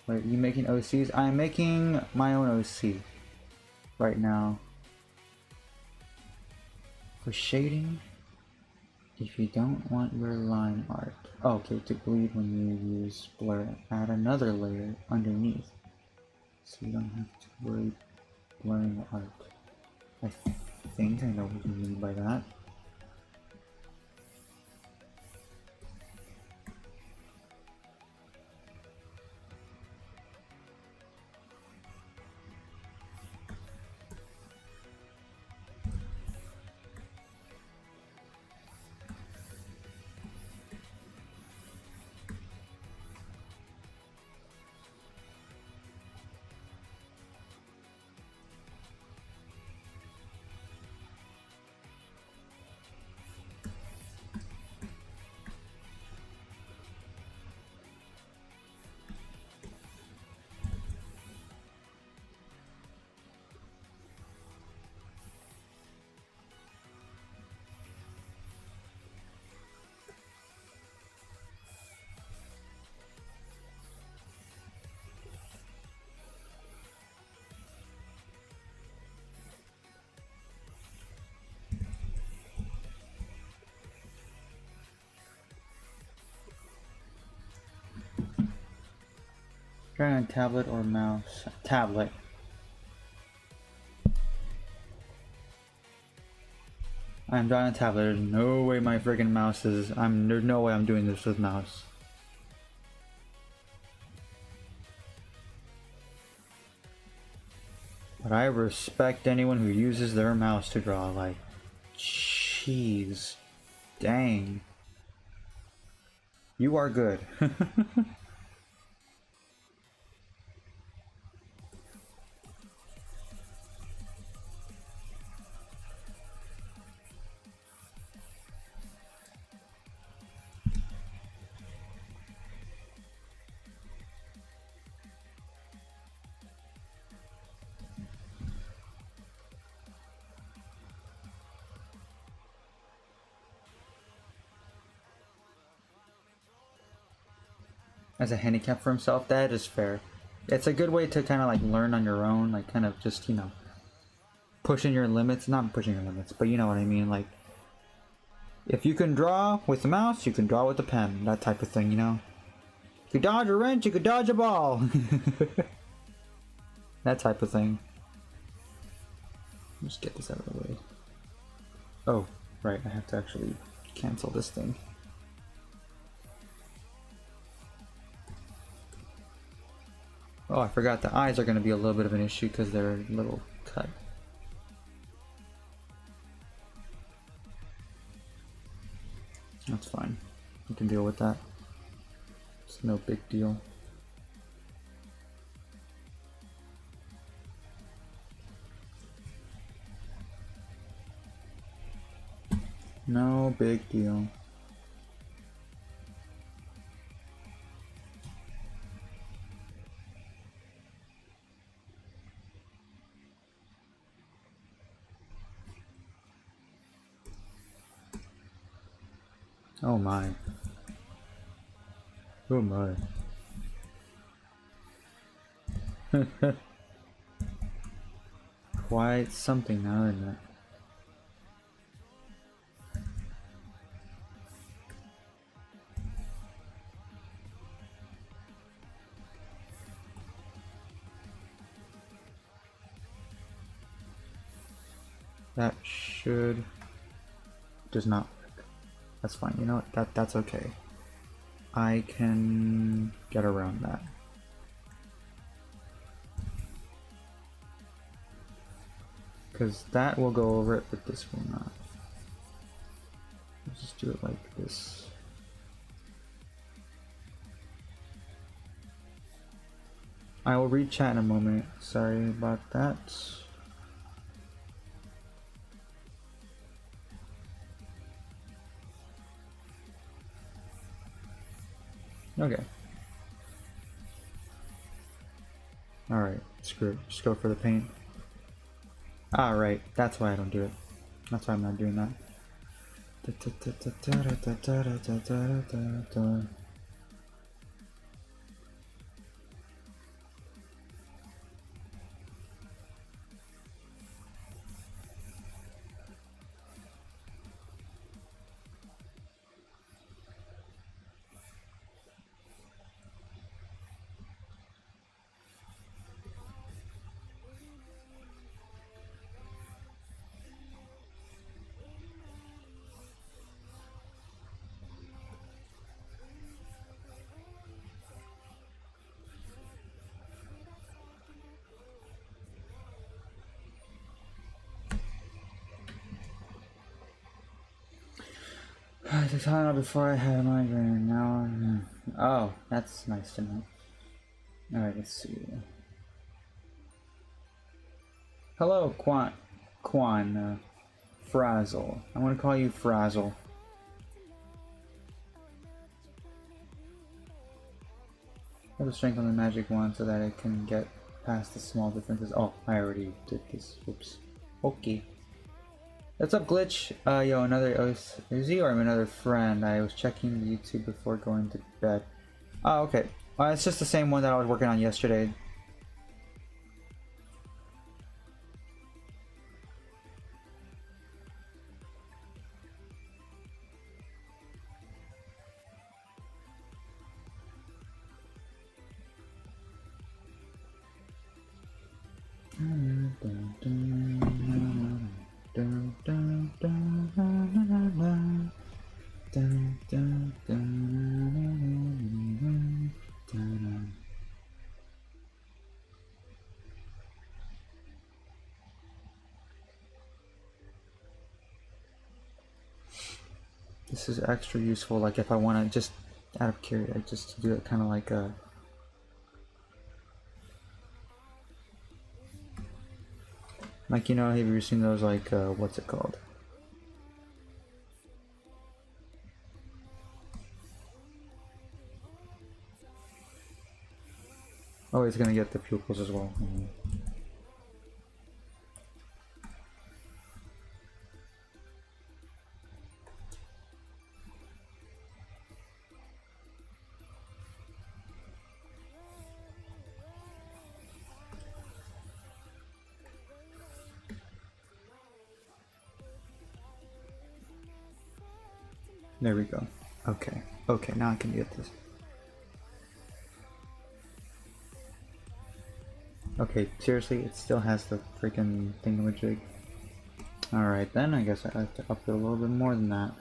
[SPEAKER 1] Wait, you making OCs? I'm making my own OC right now. For shading, if you don't want your line art, oh, okay, to bleed when you use blur, add another layer underneath so you don't have to worry blurring the art. I think I know what you mean by that. Try on tablet or mouse. Tablet. I'm drawing on a tablet. There's no way my friggin' mouse is. There's no way I'm doing this with mouse. But I respect anyone who uses their mouse to draw. Like, jeez, dang, you are good. As a handicap for himself, that is fair. It's a good way to kind of like learn on your own, like kind of just, you know, pushing your limits. Not pushing your limits, but you know what I mean. Like, if you can draw with the mouse, you can draw with the pen. That type of thing, you know. If you dodge a wrench, you could dodge a ball. That type of thing. Just get this out of the way. Oh, right, I have to actually cancel this thing. Oh, I forgot the eyes are going to be a little bit of an issue because they're a little cut. That's fine. You can deal with that. It's no big deal. No big deal. Oh my. Oh my. Quite something now, isn't it? That should... does not work. That's fine. You know what? That's okay. I can get around that. Because that will go over it, but this will not. Let's just do it like this. I will read chat in a moment. Sorry about that. Okay. Alright, screw it. Just go for the paint. Alright, that's why I don't do it. That's why I'm not doing that. I took Tylenol before I had a migraine. Now, oh, that's nice to know. Alright, let's see. Hello, Frazzle. I want to call you Frazzle. I have a strength on the magic wand so that I can get past the small differences. Oh, I already did this. Whoops. Okay. What's up, Glitch? Yo, is he or another friend? I was checking the YouTube before going to bed. Oh, okay. It's just the same one that I was working on yesterday. This is extra useful, like if I want to just, out of curiosity, just do it kind of like a... Like, you know, have you ever seen those, like, what's it called? Oh, it's gonna get the pupils as well. There we go. Okay. Okay, now I can get this. Okay, seriously, it still has the freaking thingamajig. Alright then, I guess I have to up it a little bit more than that.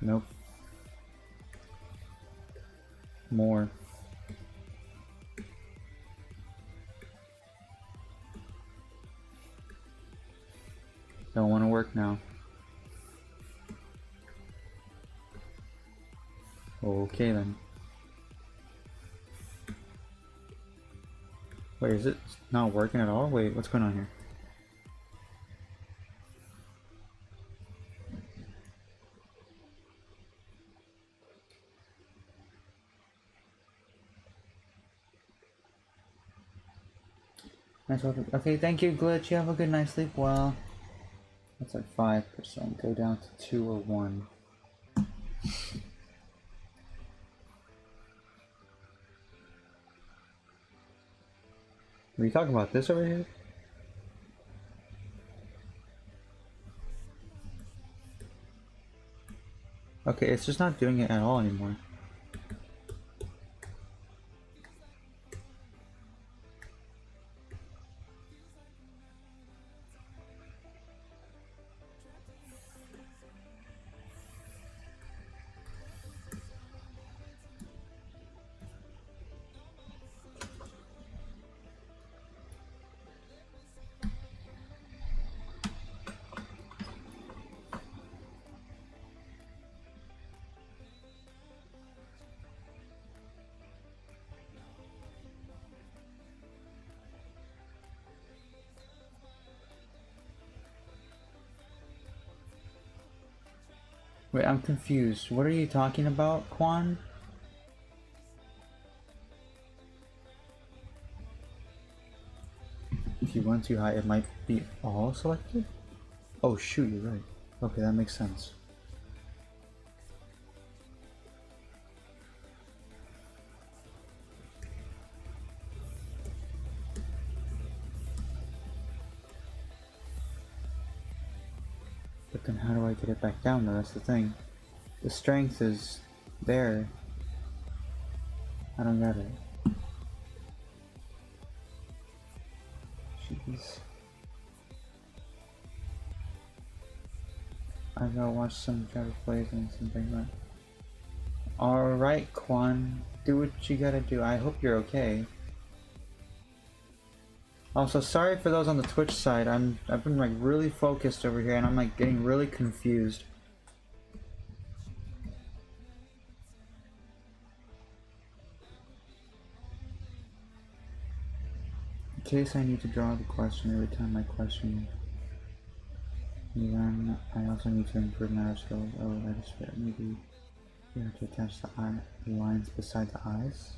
[SPEAKER 1] Nope. More. Don't want to work now. Okay then. Wait, is it not working at all? Wait, what's going on here? Okay, thank you, Glitch. You have a good night, sleep well. That's like 5%. Go down to 2 or 1. Are you talking about this over here? Okay, it's just not doing it at all anymore. Wait, I'm confused. What are you talking about, Quan? If you went too high, it might be all selected? Oh shoot, you're right. Okay, that makes sense. But then how do I get it back down though? That's the thing. The strength is there. I don't get it. Jeez. I gotta watch some Java plays and something like that. Alright, Quan. Do what you gotta do. I hope you're okay. Also, sorry for those on the Twitch side. I've been like really focused over here and I'm like getting really confused. In case I need to draw the question every time I question, then I also need to improve matter skills. Oh, that is fair. Maybe you have to attach the lines beside the eyes.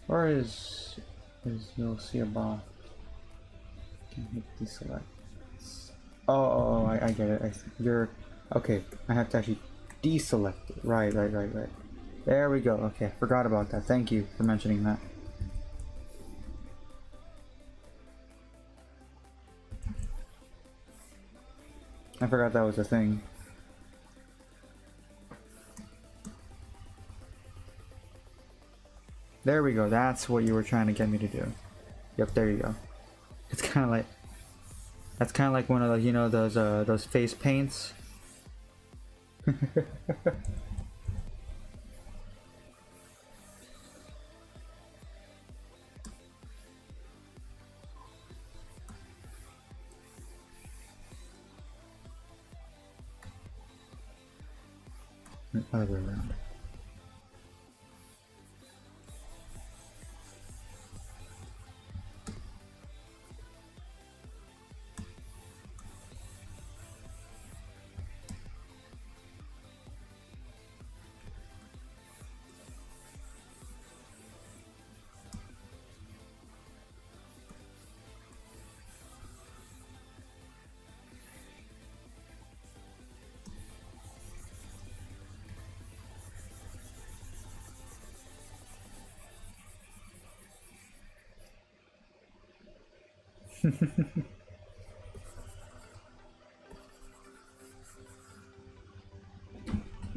[SPEAKER 1] Or is you'll see a bar. Can hit deselect. Oh, I get it. You're okay. I have to actually deselect it. Right. There we go. Okay, forgot about that. Thank you for mentioning that. I forgot that was a thing. There we go. That's what you were trying to get me to do. Yep, there you go. It's kind of like that's kind of like one of the, you know, those face paints. Other way around.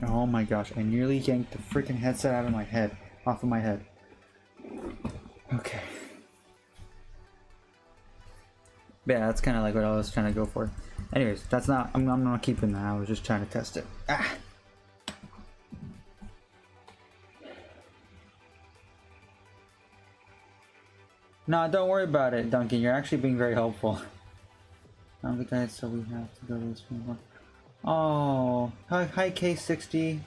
[SPEAKER 1] Oh my gosh, I nearly yanked the freaking headset out of my head, off of my head. Okay. Yeah, that's kind of like what I was trying to go for. Anyways, that's not, I'm not keeping that, I was just trying to test it. Ah! No, don't worry about it, Duncan, you're actually being very helpful. I'm the guy, so we have to go to this one. Oh, hi K60.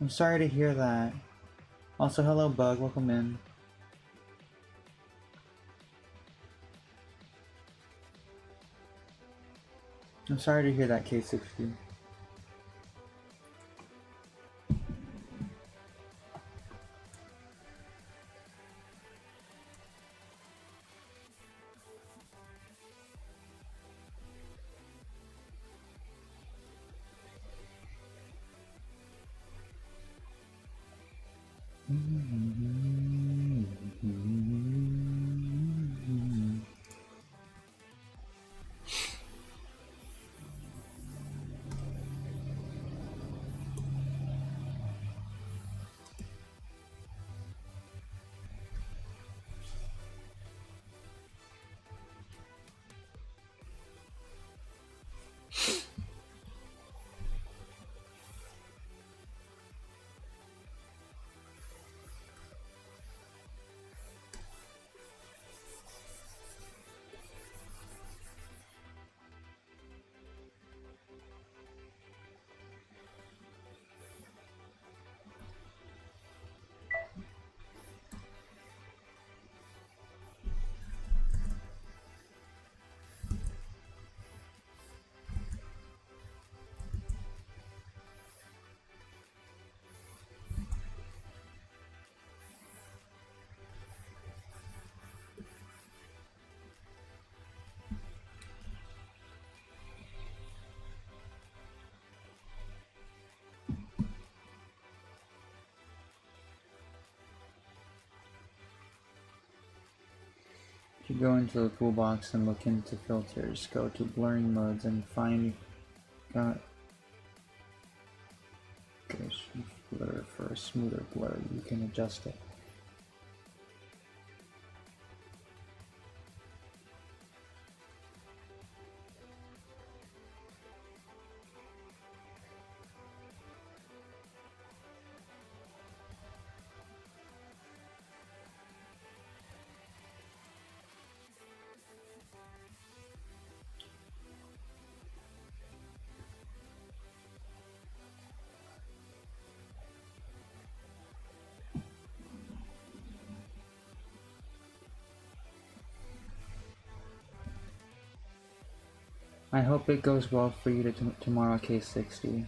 [SPEAKER 1] I'm sorry to hear that. Also, hello Bug, welcome in. I'm sorry to hear that, K60. Go into the toolbox and look into filters. Go to blurring modes and find blur for a smoother blur. You can adjust it. I hope it goes well for you tomorrow, K60.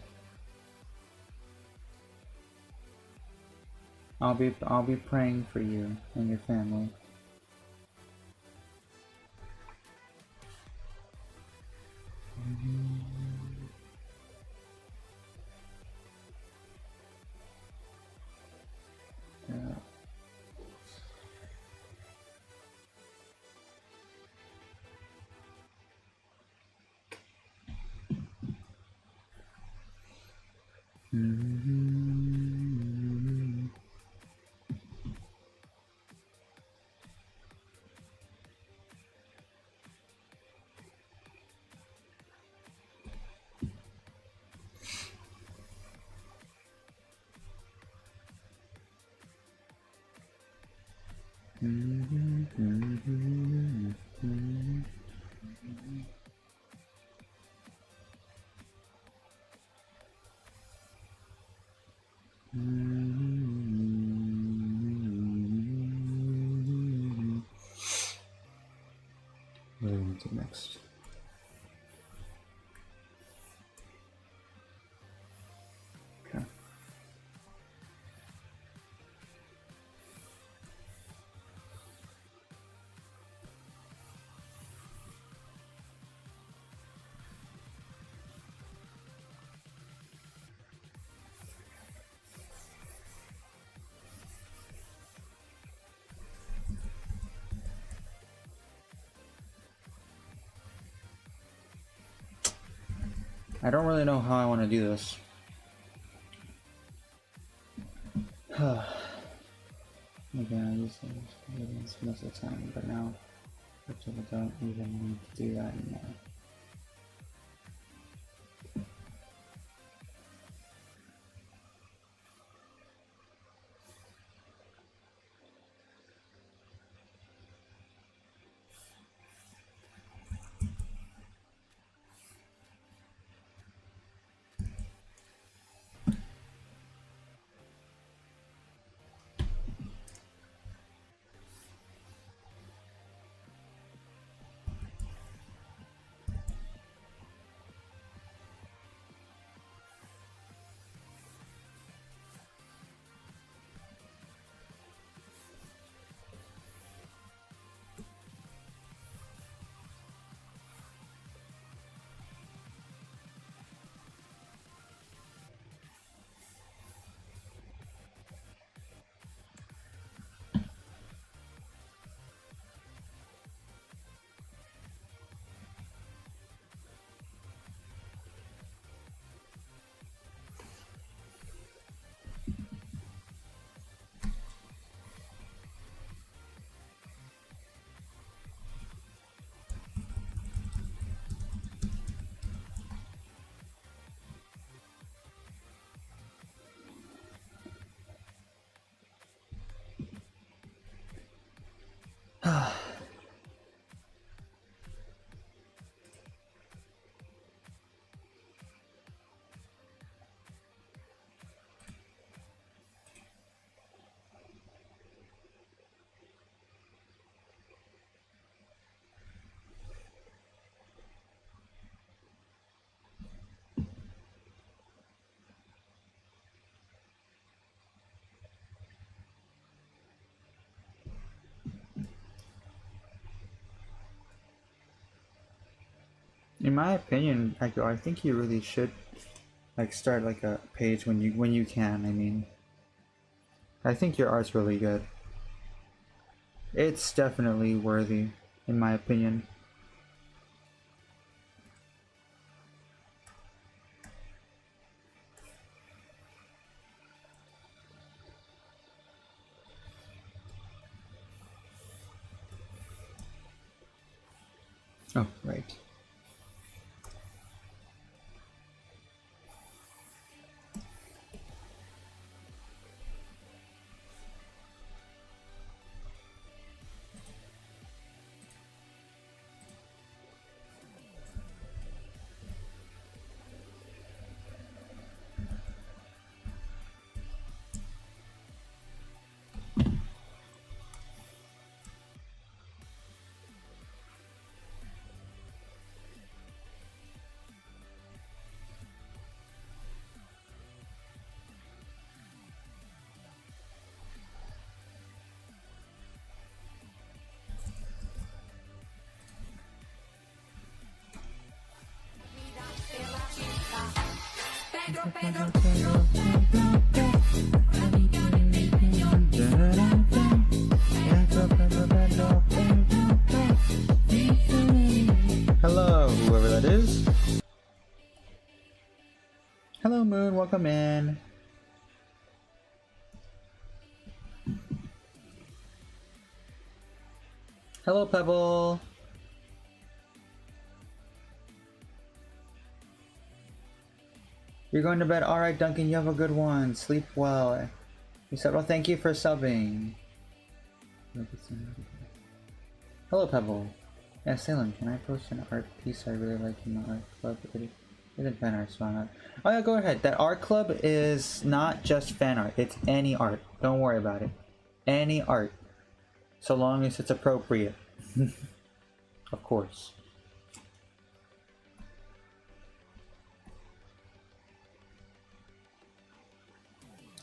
[SPEAKER 1] I'll be praying for you and your family. Yeah. Moving to next. Okay. I don't really know how I want to do this. Again, I use this most of the time, but now I don't even need to do that anymore. In my opinion, I think you really should like start like a page when you can. I mean, I think your art's really good. It's definitely worthy. in my opinion. Oh, right. Hello, whoever that is. Hello, Moon, welcome in. Hello, Pebble. You're going to bed? Alright, Duncan, you have a good one. Sleep well. You said, well, thank you for subbing. Hello, Pebble. Yeah, Salem, can I post an art piece I really like in the art club? It isn't fan art, so I'm not. Oh yeah, go ahead. That art club is not just fan art. It's any art. Don't worry about it. Any art. So long as it's appropriate. Of course.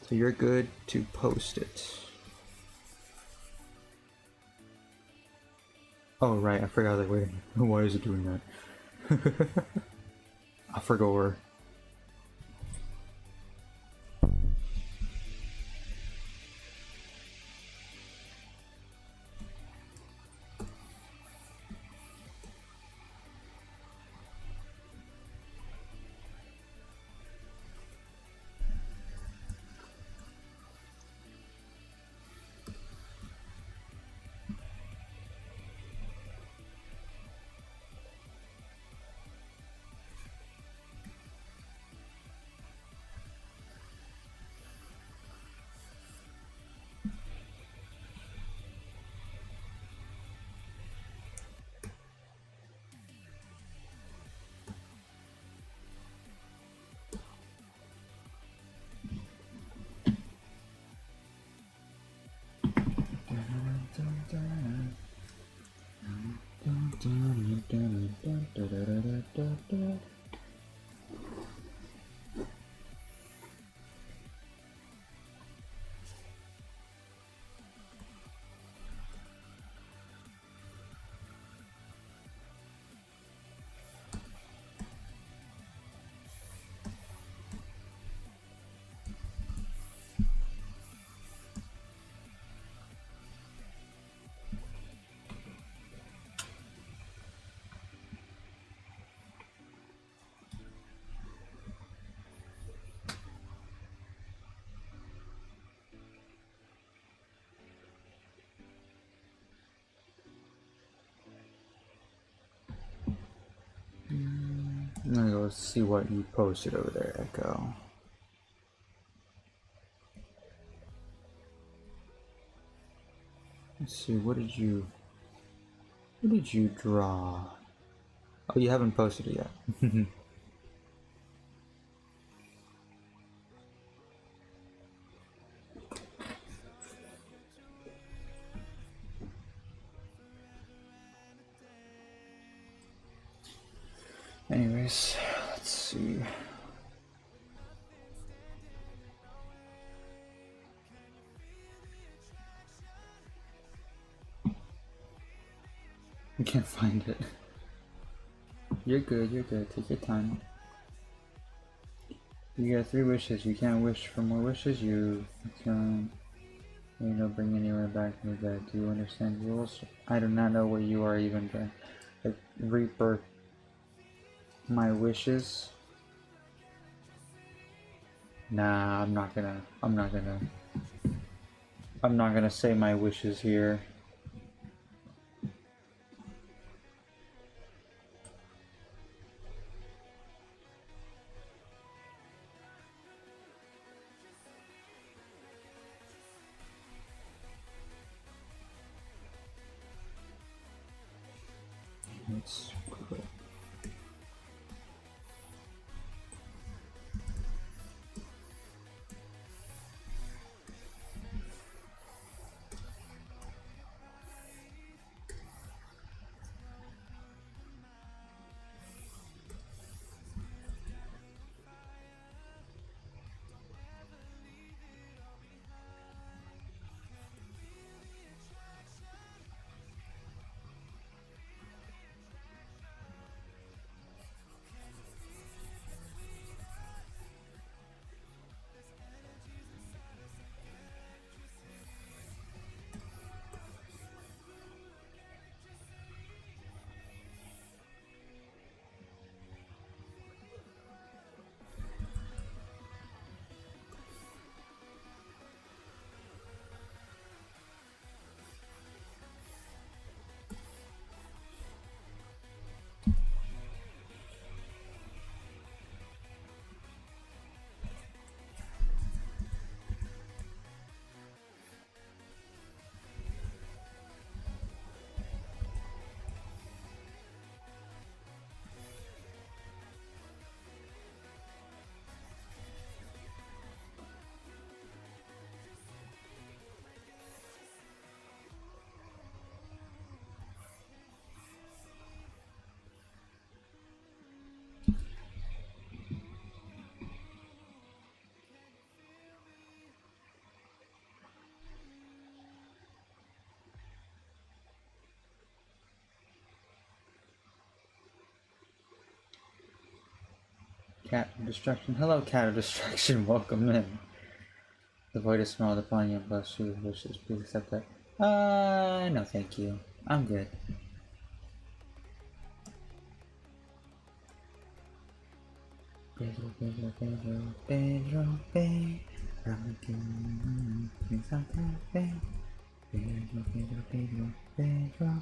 [SPEAKER 1] So you're good to post it. Oh right, I forgot. Like, wait, why is it doing that? I forgot. I'm gonna go see what you posted over there, Echo. Let's see, what did you draw? Oh, you haven't posted it yet. Anyways, let's see. I can't find it. You're good, you're good. Take your time. You got 3 wishes. You can't wish for more wishes. You can... You know, bring anyone back to the bed. Do you understand rules? I do not know where you are even then. Like, rebirth my wishes. Nah, I'm not gonna say my wishes here. Let's quit. Cat of Destruction. Hello, Cat of Destruction. Welcome in. The void is smiled upon you and blessed you with wishes. Please accept that. No thank you. I'm good. Pedro, Pedro, Pedro, Pedro, Pedro, Pedro, Pedro, Pedro, Pedro, Pedro,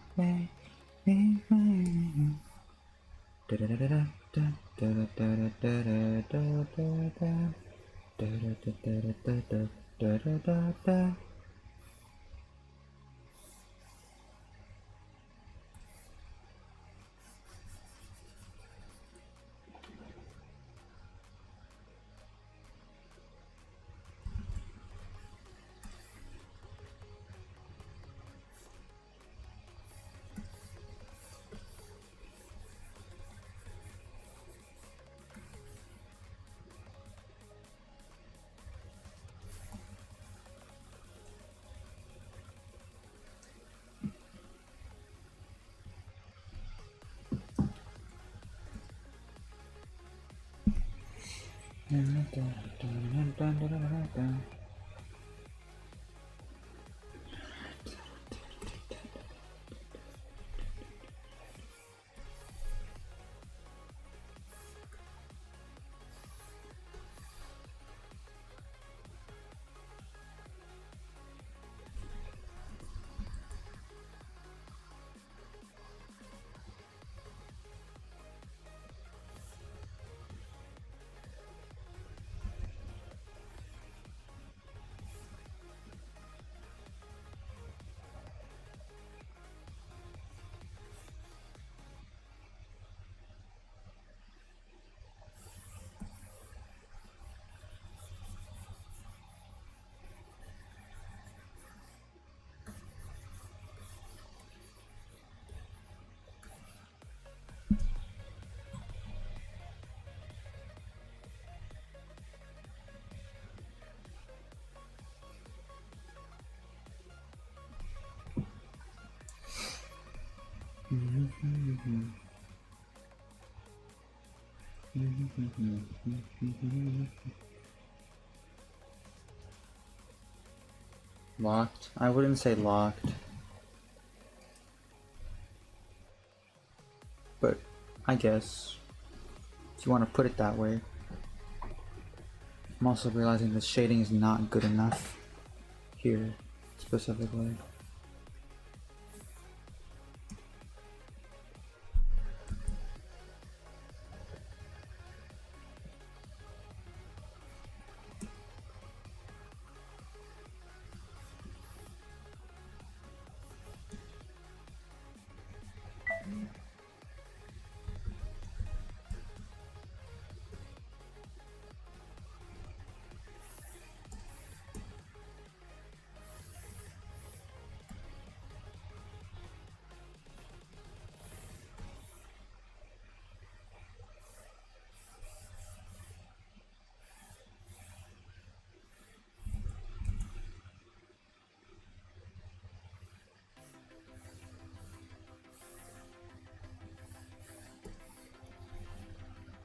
[SPEAKER 1] Locked? I wouldn't say locked. But I guess if you want to put it that way. I'm also realizing the shading is not good enough here specifically.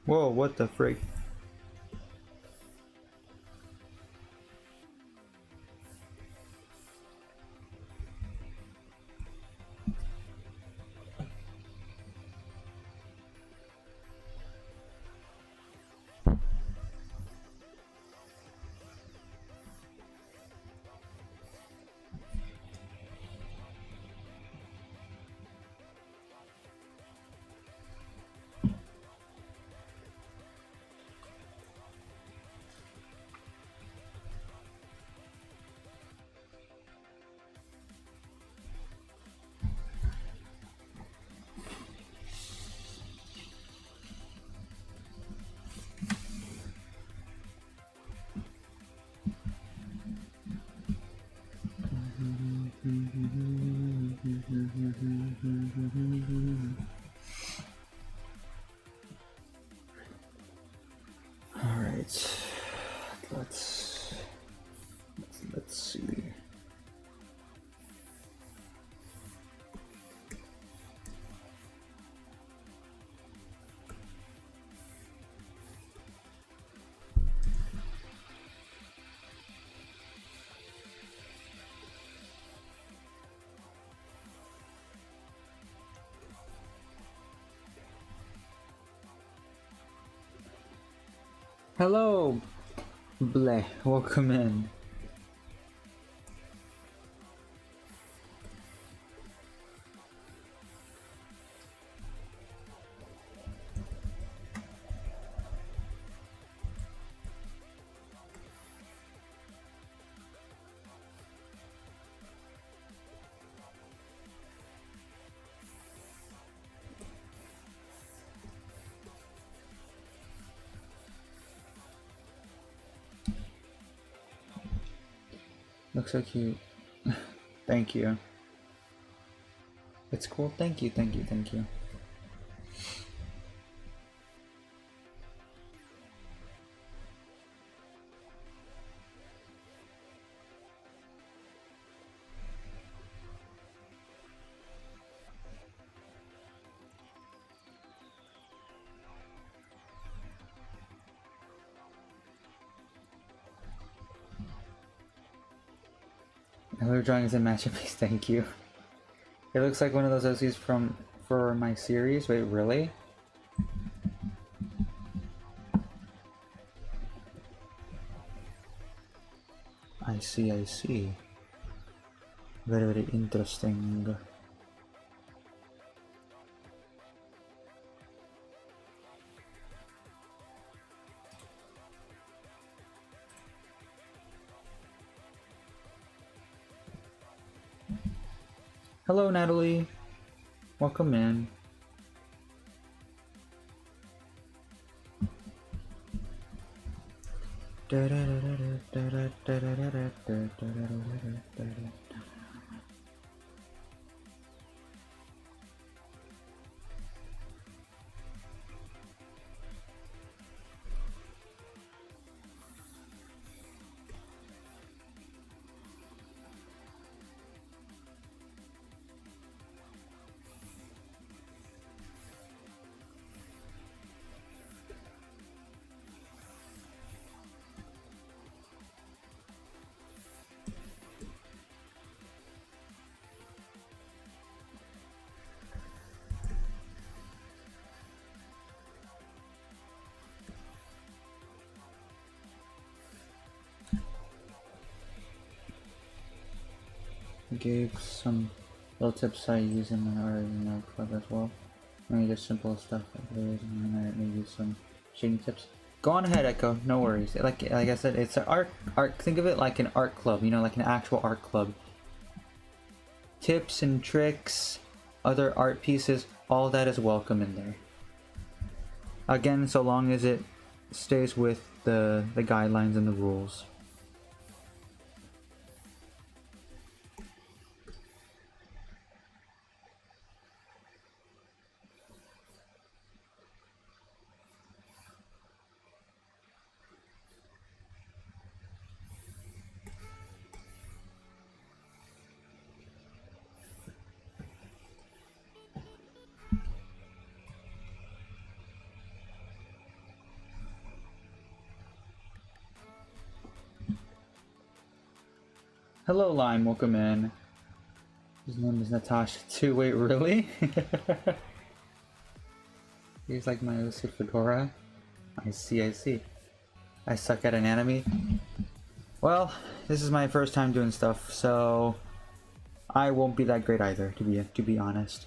[SPEAKER 1] Whoa, what the frick? All right, let's see. Hello, Bleh, welcome in. Looks so cute. Thank you. It's cool. Thank you, thank you, thank you. Another drawing is a masterpiece. Thank you. It looks like one of those OCs for my series. Wait, really? I see, I see. Very, very interesting. Hello, Natalie. Welcome in. gave some little tips I use in my art club as well. Maybe just simple stuff like this, and then maybe some shading tips. Go on ahead, Echo. No worries. Like I said, it's an art. Think of it like an art club. You know, like an actual art club. Tips and tricks, other art pieces, all that is welcome in there. Again, so long as it stays with the guidelines and the rules. Hello, Lime. Welcome in. His name is Natasha too. Wait, really? He's like my OC fedora. I see, I see. I suck at anatomy. Well, this is my first time doing stuff, so I won't be that great either, to be honest.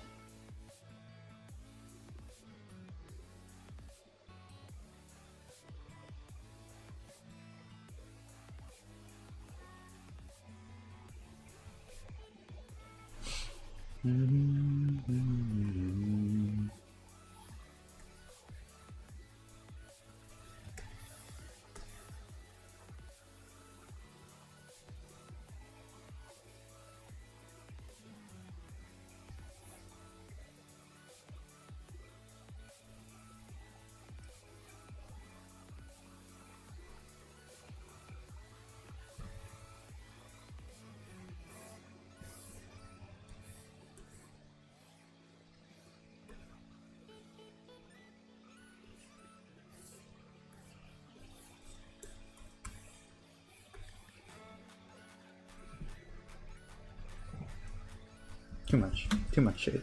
[SPEAKER 1] Too much shade.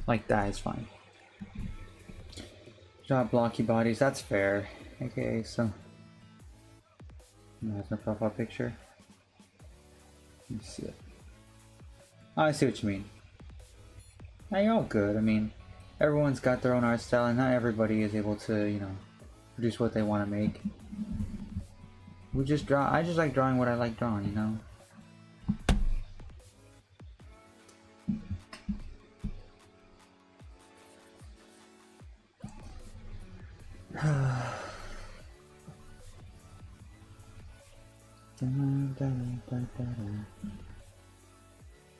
[SPEAKER 1] Like that is fine. Drop blocky bodies, that's fair. Okay, so that's my profile picture. Let me see it. Oh, I see what you mean. Now you're all good. I mean, everyone's got their own art style, and not everybody is able to, you know, produce what they want to make. We just draw. I just like drawing what I like drawing, you know.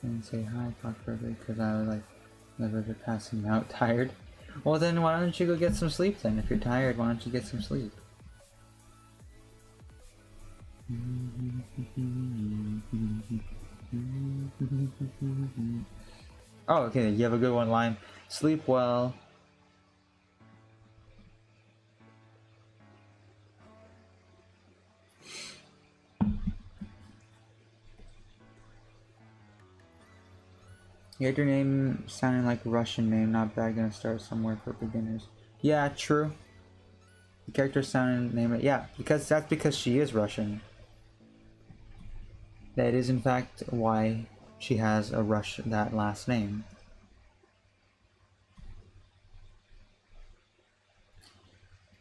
[SPEAKER 1] And say hi, preferably, because I was like never passing out tired. Well then, why don't you go get some sleep then? If you're tired, why don't you get some sleep? Oh, okay, you have a good one, Lime. Sleep well. You had your name sounding like a Russian name, not bad, gonna start somewhere for beginners. Yeah, true. The character sounding name, yeah, that's because she is Russian. That is in fact why she has that last name.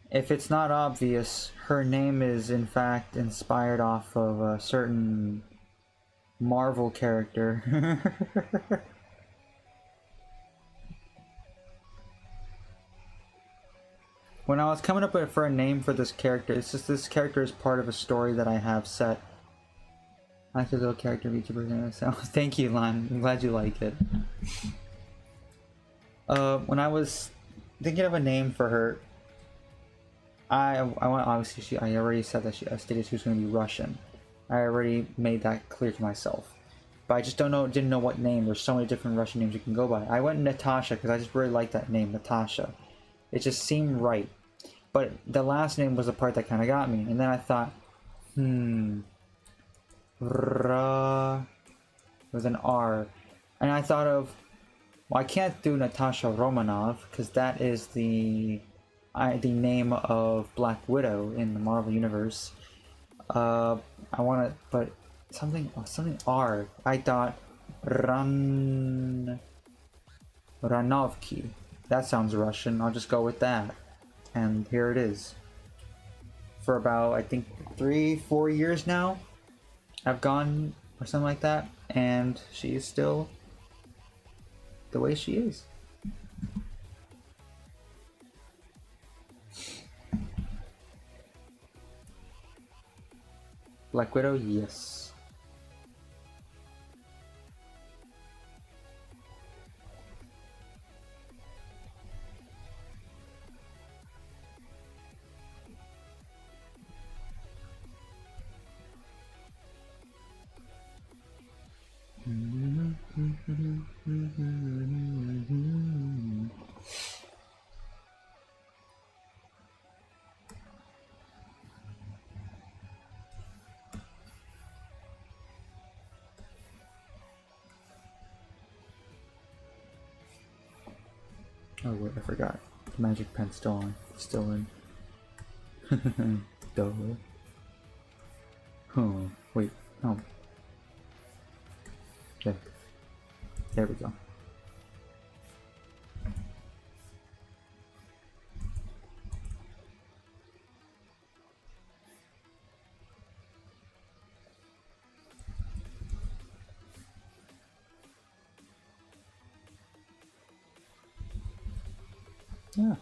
[SPEAKER 1] If it's not obvious, her name is in fact inspired off of a certain Marvel character. When I was coming up with a name for this character, it's just this character is part of a story that I have set. I like the little character VTuber, so thank you, Lon. I'm glad you like it. When I was thinking of a name for her, I want, obviously I already said that I stated she was going to be Russian. I already made that clear to myself, but I just didn't know what name. There's so many different Russian names you can go by. I went Natasha because I just really like that name, Natasha. It just seemed right, but the last name was the part that kind of got me. And then I thought, with an R, and I thought of, well, I can't do Natasha Romanov because that is the the name of Black Widow in the Marvel Universe. I want to, but something R. I thought Ranovki. That sounds Russian. I'll just go with that. And here it is. For about, I think, 3-4 years now, I've gone, or something like that, and she is still the way she is. Black Widow, yes. Oh wait, I forgot. The magic pen's still on. Still in. Duh. Oh, wait. Oh. Okay. There we go. Yeah.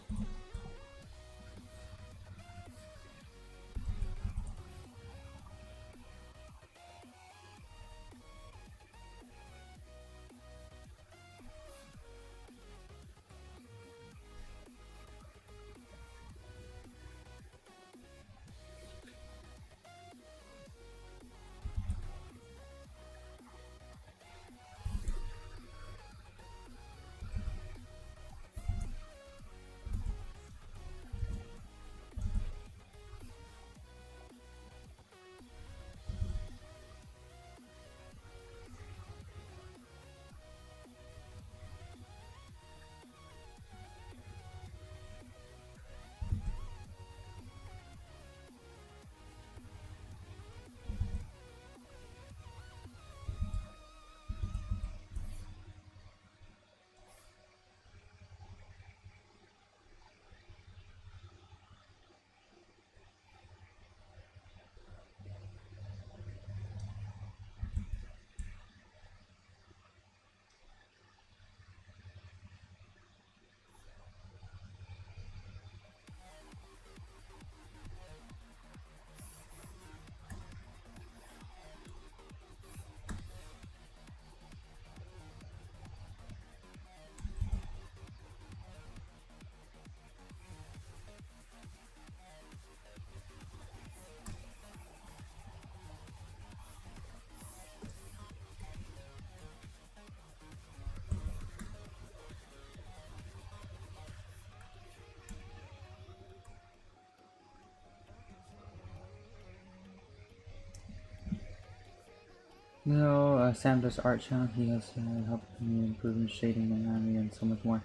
[SPEAKER 1] You know, Sam does art channel. He has helped me improve in shading and anatomy and so much more.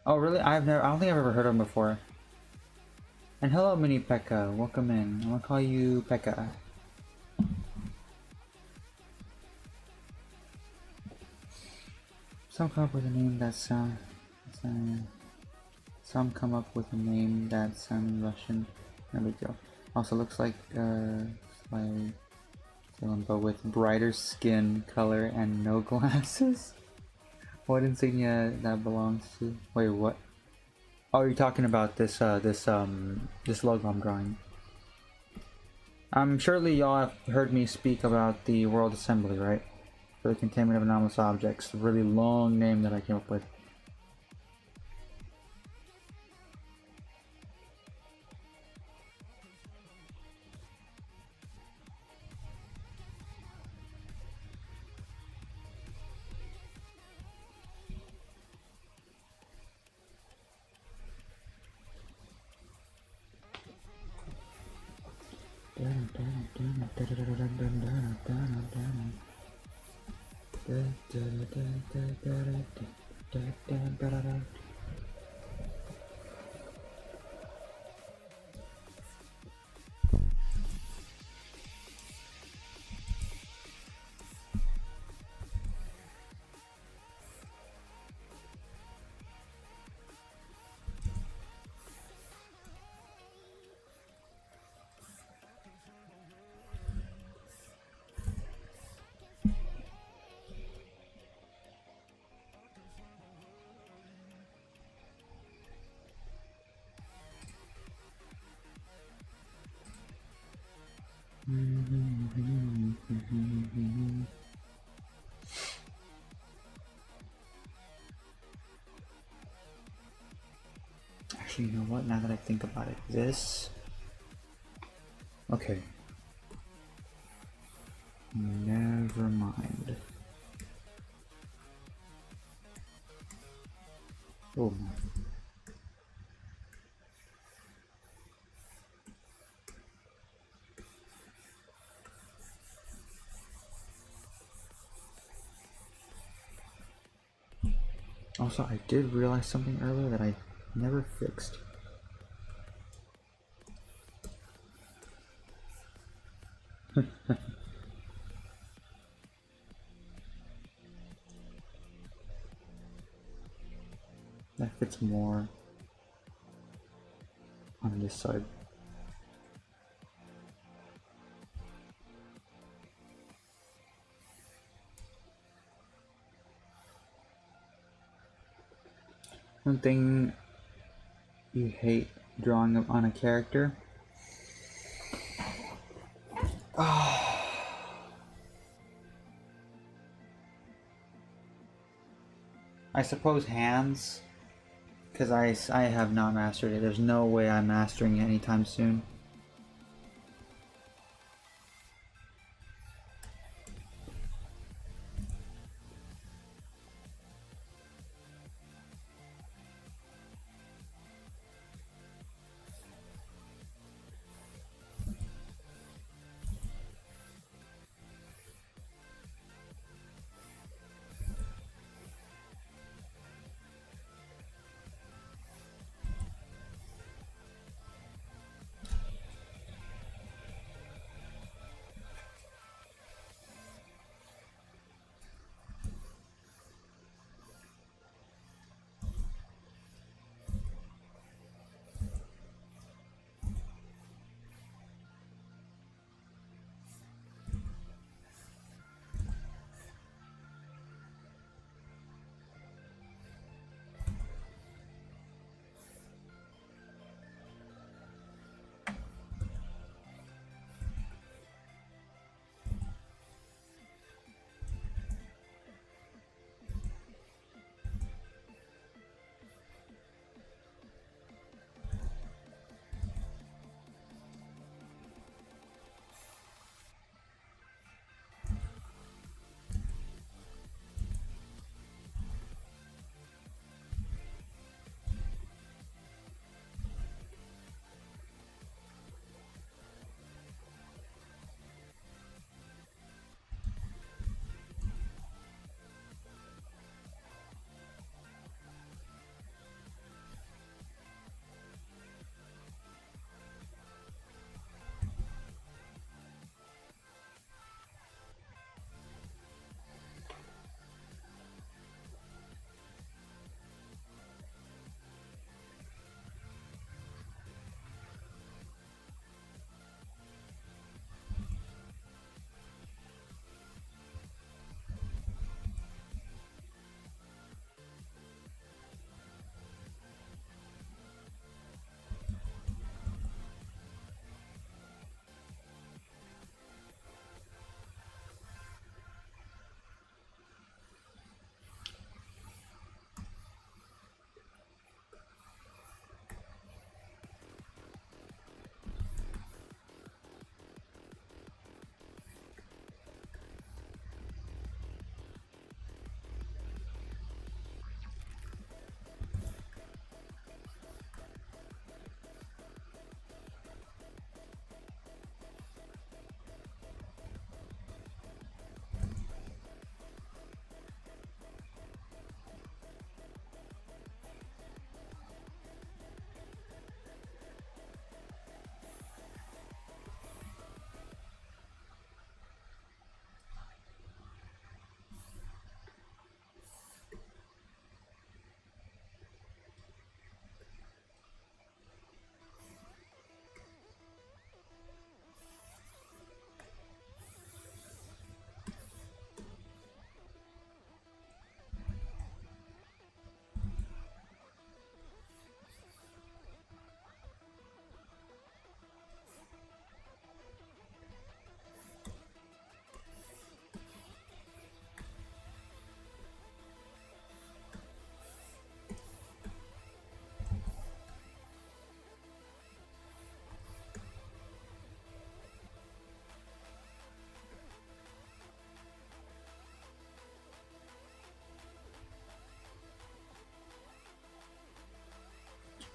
[SPEAKER 1] Oh, really? I don't think I've ever heard of him before. And hello, Mini Pekka. Welcome in. I'm gonna call you Pekka. Some come up with a name that sounds. Some come up with a name that sounds Russian. No big deal. Also, looks like but with brighter skin color and no glasses. What insignia that belongs to? Wait, what? Oh, you're talking about this this logo I'm drawing. Surely y'all have heard me speak about the World Assembly, right? For the containment of anomalous objects. A really long name that I came up with. Actually, you know what? Now that I think about it, this. Okay. Never mind. Oh my. Also, I did realize something earlier that I never fixed. That fits more on this side. One thing you hate drawing on a character? I suppose hands, because I have not mastered it. There's no way I'm mastering it anytime soon.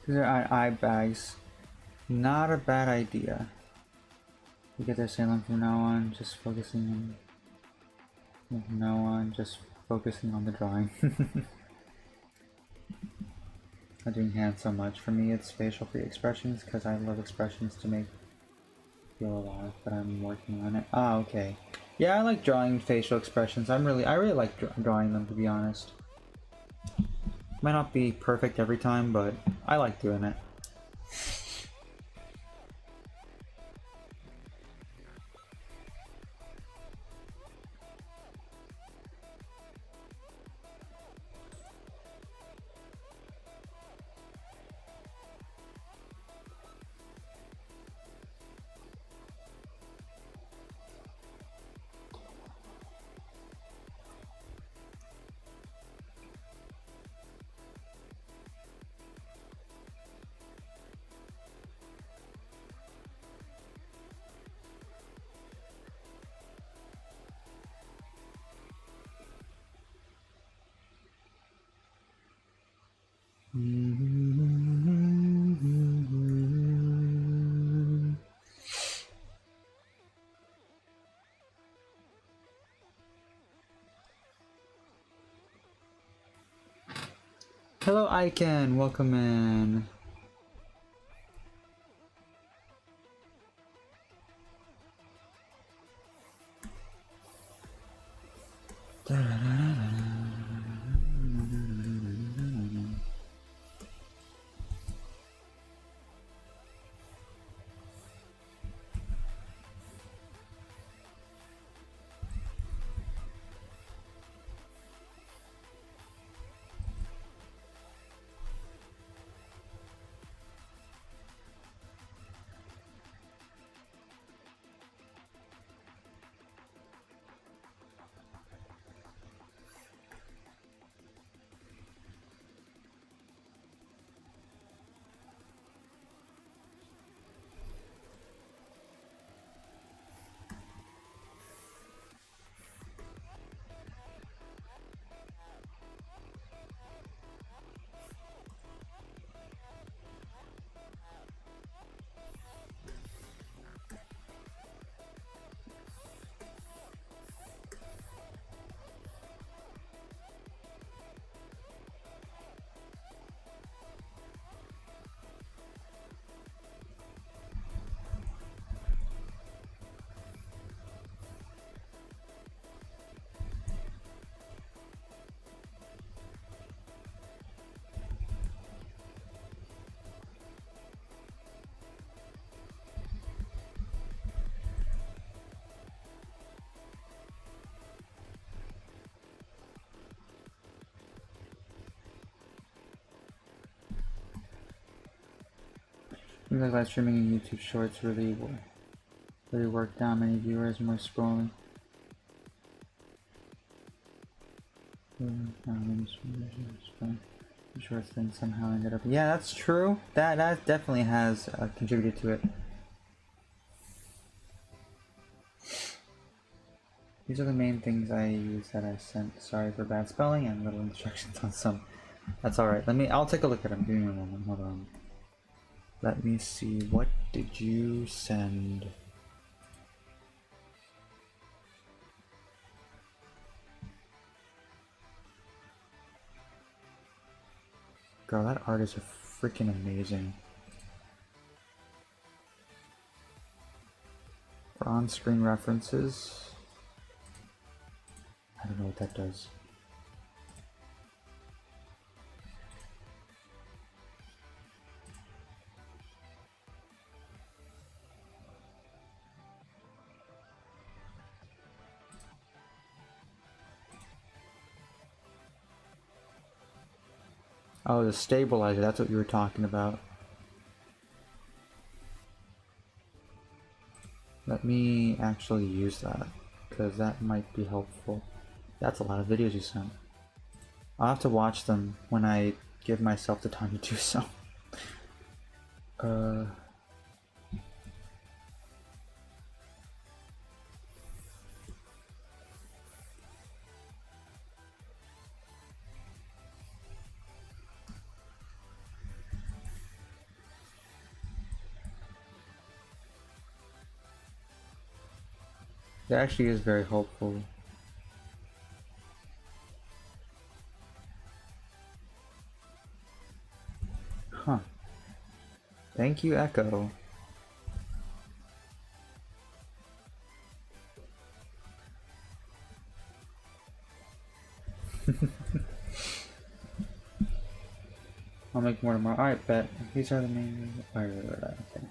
[SPEAKER 1] These are eye bags. Not a bad idea. We get their salem from now on, just focusing on from now on, just focusing on the drawing. Not doing hands so much. For me it's facial expressions because I love expressions to make feel alive, but I'm working on it. Ah, okay. Yeah, I like drawing facial expressions. I really like drawing them, to be honest. Might not be perfect every time, but I like doing it. Hello Icon, welcome in. Seems like live streaming and YouTube Shorts really work down many viewers, more scrolling. Shorts then somehow ended up. Yeah, that's true. That definitely has contributed to it. These are the main things I use that I sent. Sorry for bad spelling and little instructions on some. That's alright. I'll take a look at them. Give me a moment. Hold on. Let me see. What did you send? Girl, that art is freaking amazing. For on-screen references. I don't know what that does. Oh, the stabilizer, that's what you were talking about. Let me actually use that, because that might be helpful. That's a lot of videos you sent. I'll have to watch them when I give myself the time to do so. That actually is very hopeful. Huh. Thank you, Echo. I'll make more tomorrow. Alright, bet. These are the main... Alright, okay.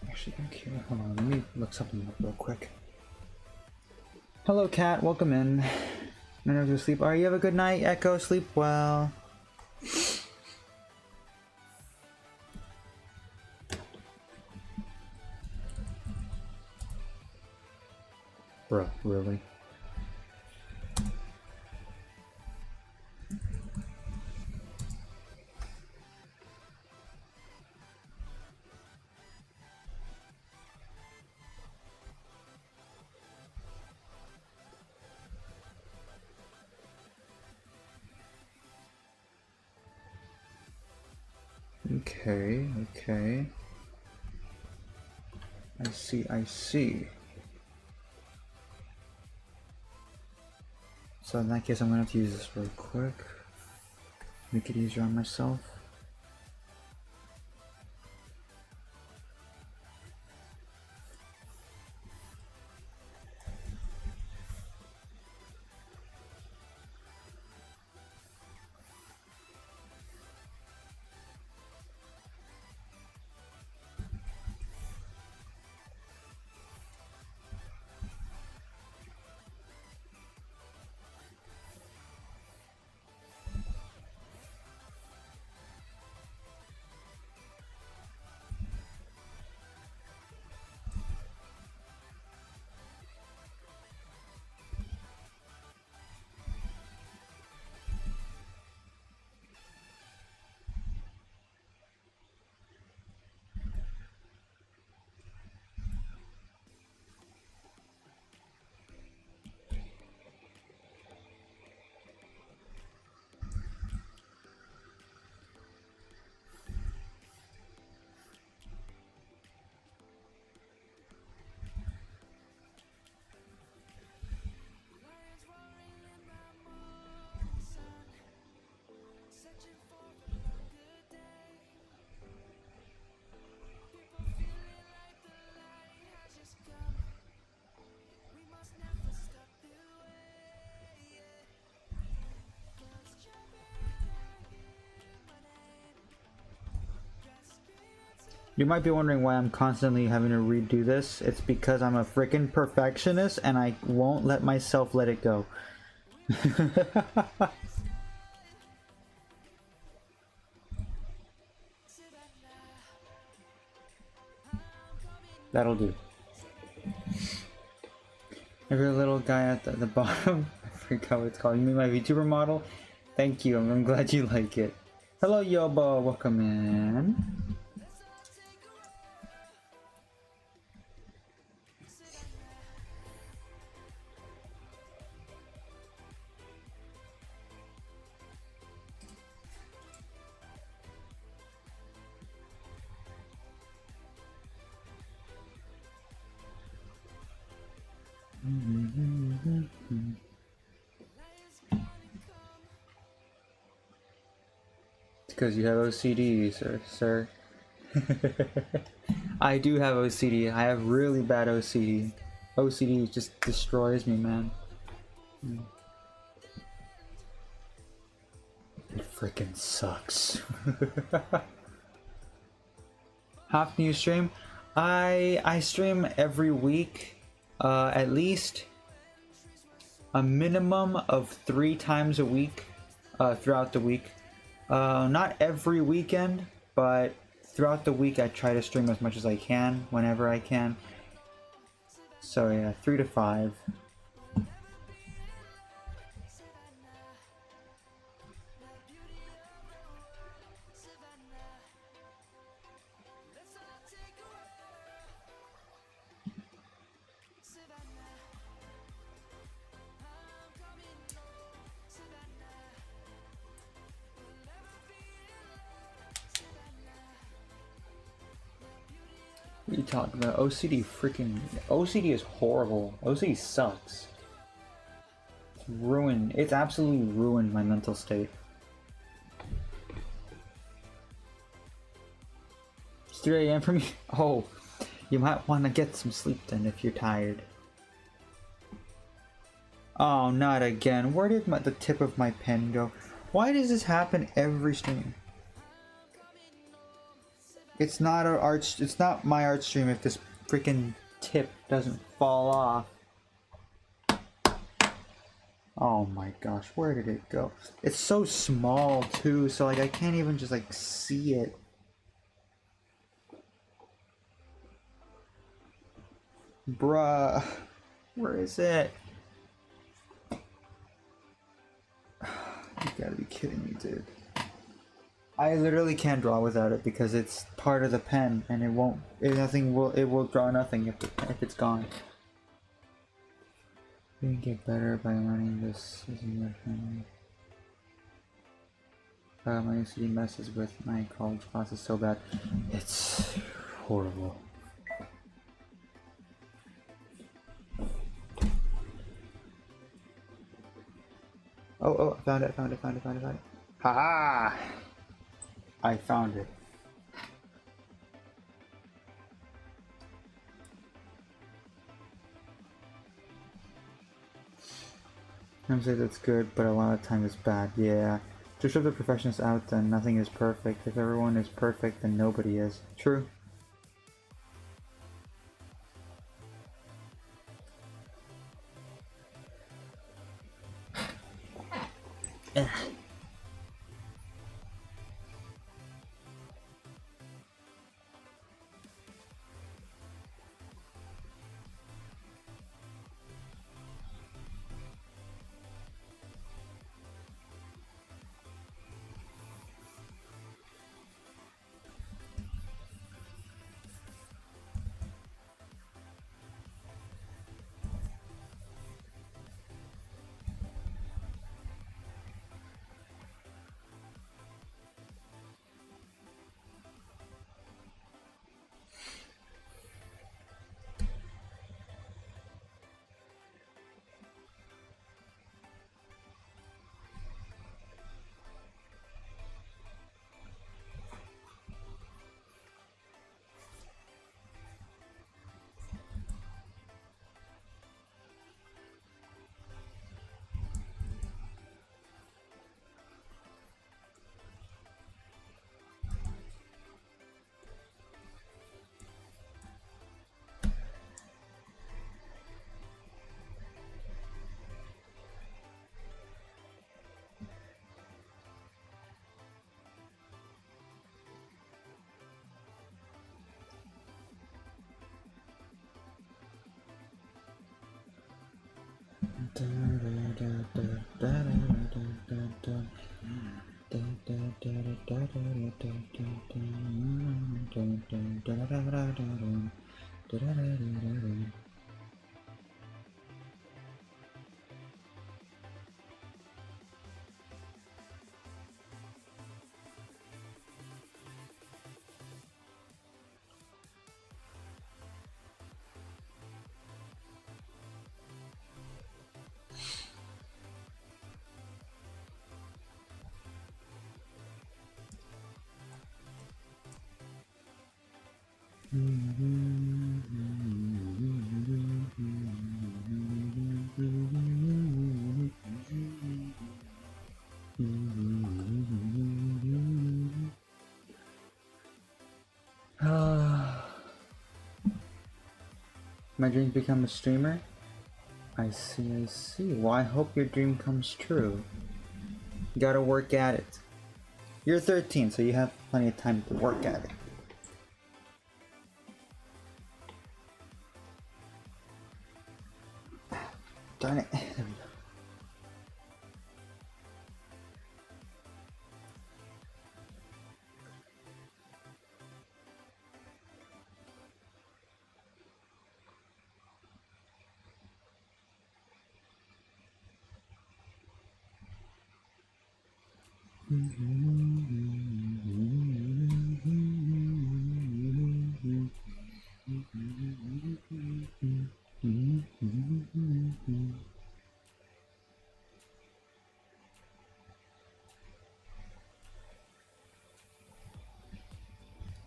[SPEAKER 1] Actually, okay, hold on, let me look something up real quick. Hello, Cat, welcome in. Miners are asleep. Alright, you have a good night, Echo. Sleep well. Bro, really? Okay, okay. I see, I see. So in that case, I'm gonna have to use this real quick. Make it easier on myself. You might be wondering why I'm constantly having to redo this. It's because I'm a freaking perfectionist and I won't let myself let it go. That'll do. Every little guy at the bottom, I forgot what it's called. You mean my VTuber model? Thank you, I'm glad you like it. Hello Yobo, welcome in. because you have OCD, sir. I do have OCD. I have really bad OCD. OCD just destroys me, man. It freaking sucks. How often you stream? I stream every week, at least a minimum of 3 times a week, throughout the week. Not every weekend, but throughout the week I try to stream as much as I can, whenever I can. So yeah, 3 to 5. What are you talking about? OCD is horrible. OCD sucks. It's ruined. It's absolutely ruined my mental state. It's 3 AM for me? Oh, you might want to get some sleep then if you're tired. Oh, not again. Where did the tip of my pen go? Why does this happen every stream? It's not it's not my art stream if this freaking tip doesn't fall off. Oh my gosh, where did it go? It's so small too, so like I can't even just like see it. Bruh, where is it? You gotta be kidding me, dude. I literally can't draw without it because it's part of the pen, and it will draw nothing if it's gone. You can get better by learning this using your family. My OCD messes with my college classes so bad. It's horrible. Oh, found it. Haha! I found it. Some say that's good, but a lot of times it's bad. Yeah. To strip the perfectionists out, then nothing is perfect. If everyone is perfect, then nobody is. True. My dream to become a streamer? I see, I see. Well, I hope your dream comes true. You gotta work at it. You're 13, so you have plenty of time to work at it. Darn it. There we go.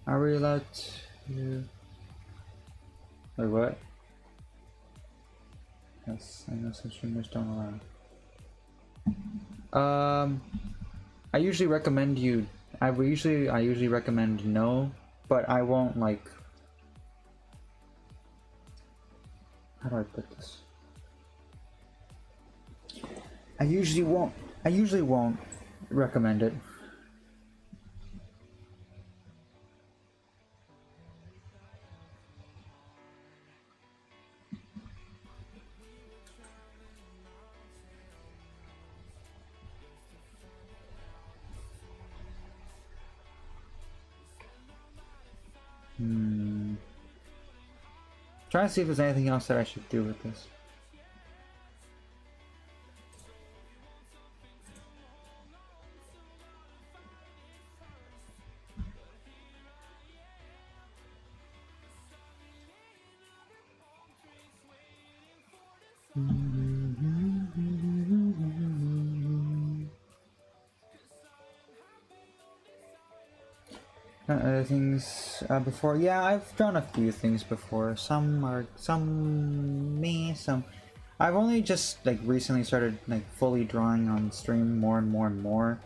[SPEAKER 1] Are we allowed to... Wait, what? Yes, I know some streamers don't allow. I usually recommend you... I usually recommend no, but I won't, like... How do I put this? I usually won't recommend it. Trying to see if there's anything else that I should do with this. Done other things before. Yeah, I've done a few things before. Some me, some. I've only just like recently started like fully drawing on stream more and more and more.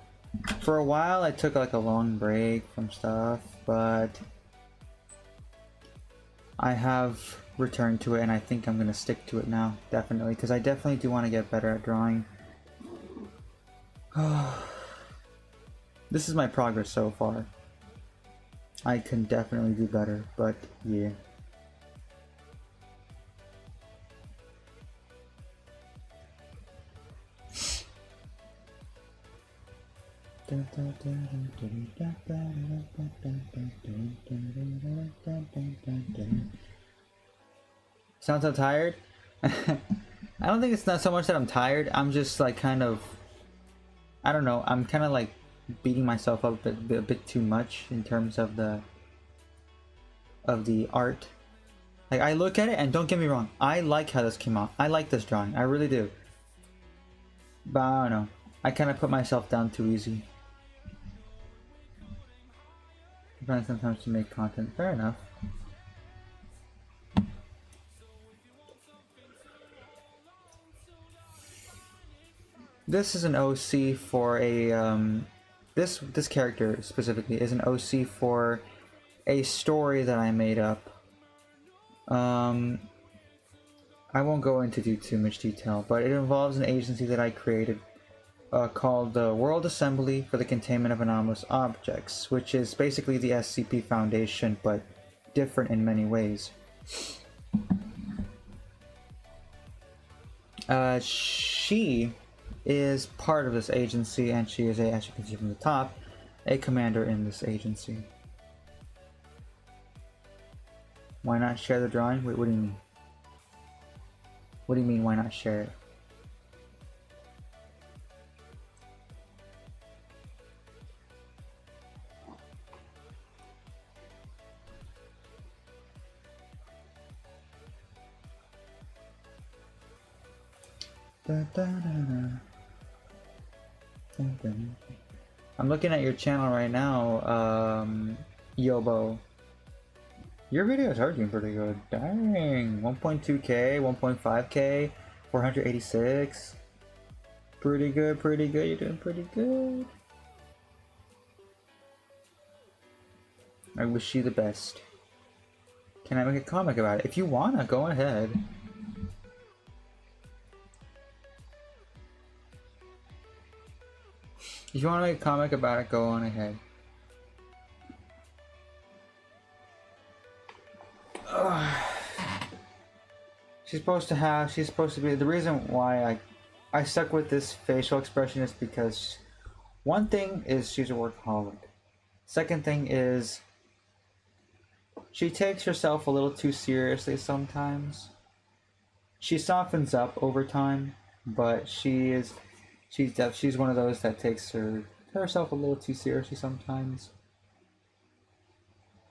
[SPEAKER 1] For a while, I took like a long break from stuff, but I have returned to it, and I think I'm gonna stick to it now, definitely, because I definitely do want to get better at drawing. This is my progress so far. I can definitely do better, but yeah. Sounds so tired? I don't think it's not so much that I'm tired, I'm just like kind of, I don't know, I'm kind of like beating myself up a bit too much in terms of the art. Like, I look at it, and don't get me wrong, I like how this came out. I like this drawing, I really do. But I don't know, I kind of put myself down too easy. I'm trying sometimes to make content. Fair enough. This is an OC for a this character specifically is an OC for a story that I made up. I won't go into too much detail, but it involves an agency that I created called the World Assembly for the Containment of Anomalous Objects, which is basically the SCP Foundation, but different in many ways. She is part of this agency, and she is, as you can see from the top, a commander in this agency. Why not share the drawing? Wait, what do you mean? What do you mean, why not share it? I'm looking at your channel right now, Yobo. Your videos are doing pretty good. Dang. 1.2k, 1.5k, 486. Pretty good, pretty good. You're doing pretty good. I wish you the best. Can I make a comic about it? If you wanna, go ahead. If you wanna make a comic about it, go on ahead. She's supposed to be, the reason why I stuck with this facial expression is because one thing is she's a workaholic. Second thing is she takes herself a little too seriously sometimes. She softens up over time, but she's one of those that takes herself a little too seriously sometimes.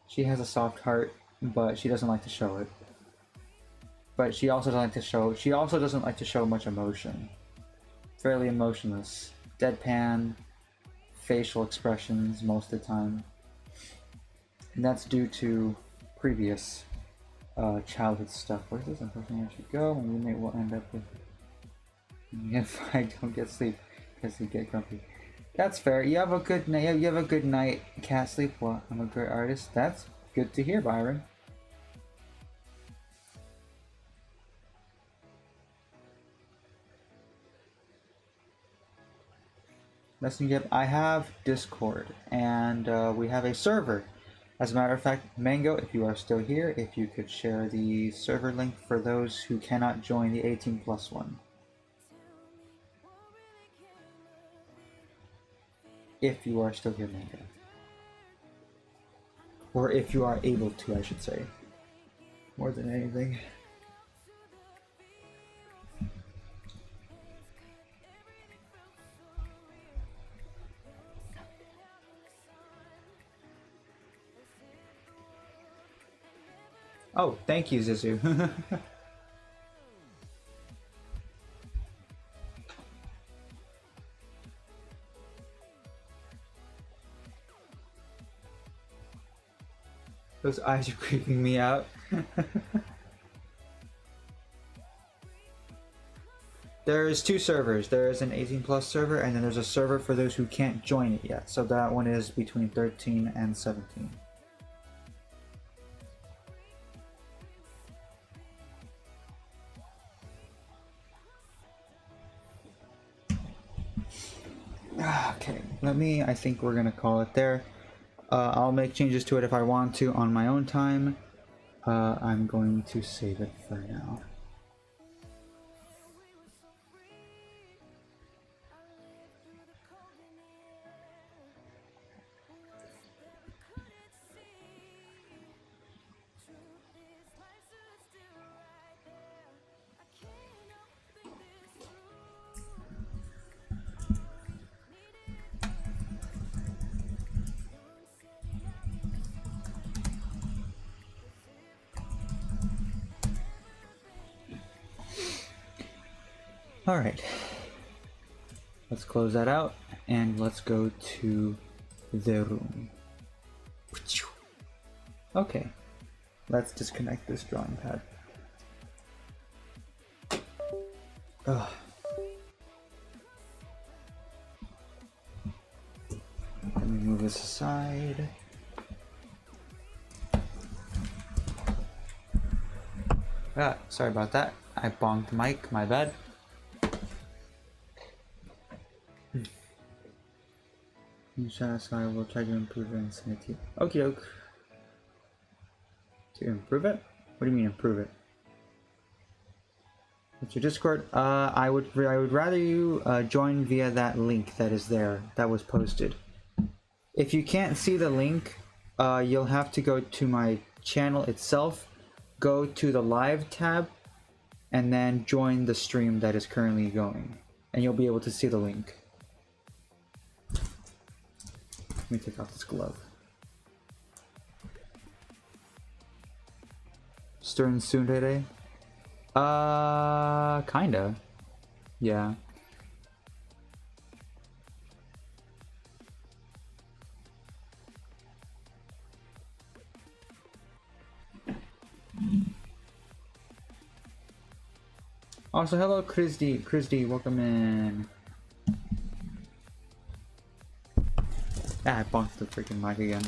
[SPEAKER 1] She has a soft heart, but she doesn't like to show it. But she also doesn't like to show much emotion. Fairly emotionless. Deadpan facial expressions most of the time. And that's due to previous childhood stuff. Where's this unfortunately actually go? And we may will end up with if I don't get sleep because you get grumpy. That's fair. You have a good night. You have a good night. Can't sleep. Well, I'm a great artist. That's good to hear, Byron. I have Discord, and we have a server. As a matter of fact, Mango, if you are still here, if you could share the server link for those who cannot join the 18+ one. If you are still here, Mango. Or if you are able to, I should say. More than anything. Oh, thank you, Zizu. Those eyes are creeping me out. There's two servers. There is an 18+ server, and then there's a server for those who can't join it yet. So that one is between 13 and 17. Okay, I think we're gonna call it there. I'll make changes to it if I want to on my own time. I'm going to save it for now. Alright, let's close that out and let's go to the room. Okay, let's disconnect this drawing pad. Ugh. Let me move this aside. Ah, sorry about that. I bonked the mic, my bad. So I will try to improve it and send it to you. Okie doke. To improve it? What do you mean improve it? What's your Discord? I would rather you join via that link that is there, that was posted. If you can't see the link, you'll have to go to my channel itself, go to the live tab, and then join the stream that is currently going, and you'll be able to see the link. Let me take off this glove. Stern soon today? Kinda. Yeah. Also, hello, Christy. Christy, welcome in. Ah, I bonked the freaking mic again.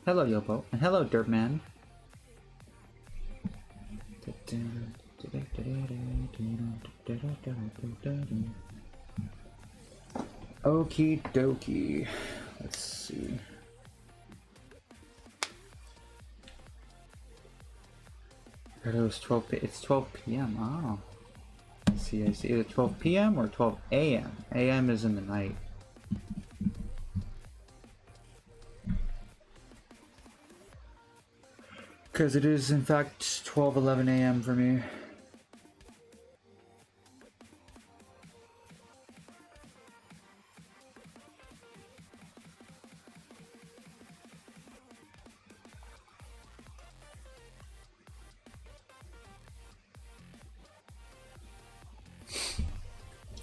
[SPEAKER 1] Hello, Yopo, and hello, Dirtman. Okie dokie. Let's see. It was 12. It's 12 p.m. Oh. I see. Either 12 p.m. or 12 a.m. A.m. is in the night. Because it is, in fact, 12:11 a.m. for me.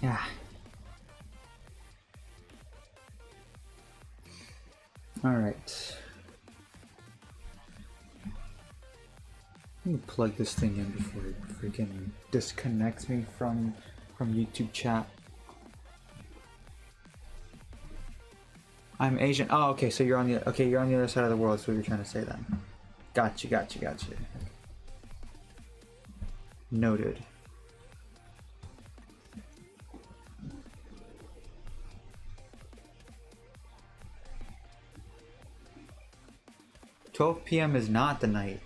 [SPEAKER 1] Yeah. All right. Let me plug this thing in before it freaking disconnects me from YouTube chat. I'm Asian. Oh, okay. So you're on the other side of the world. That's what you're trying to say then. Gotcha. Noted. "12 p.m. is not the night.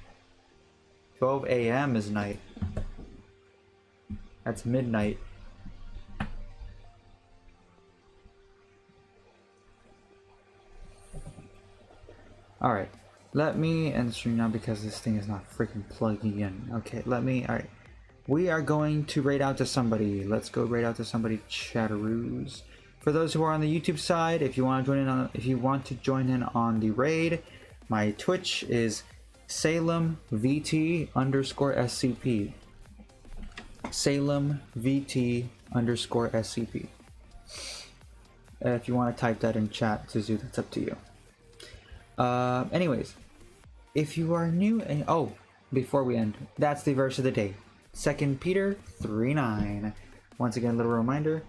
[SPEAKER 1] 12 a.m. is night. That's midnight." Alright. Let me end stream now because this thing is not freaking plugging in. Okay, alright. We are going to raid out to somebody. Let's go raid out to somebody, chatteroos. For those who are on the YouTube side, if you want to join in on the raid, my Twitch is Salem VT _ SCP. Salem VT _ SCP. If you want to type that in chat, Zuzu, that's up to you. Anyways, if you are new and before we end, that's the verse of the day. 2 Peter 3:9. Once again, a little reminder.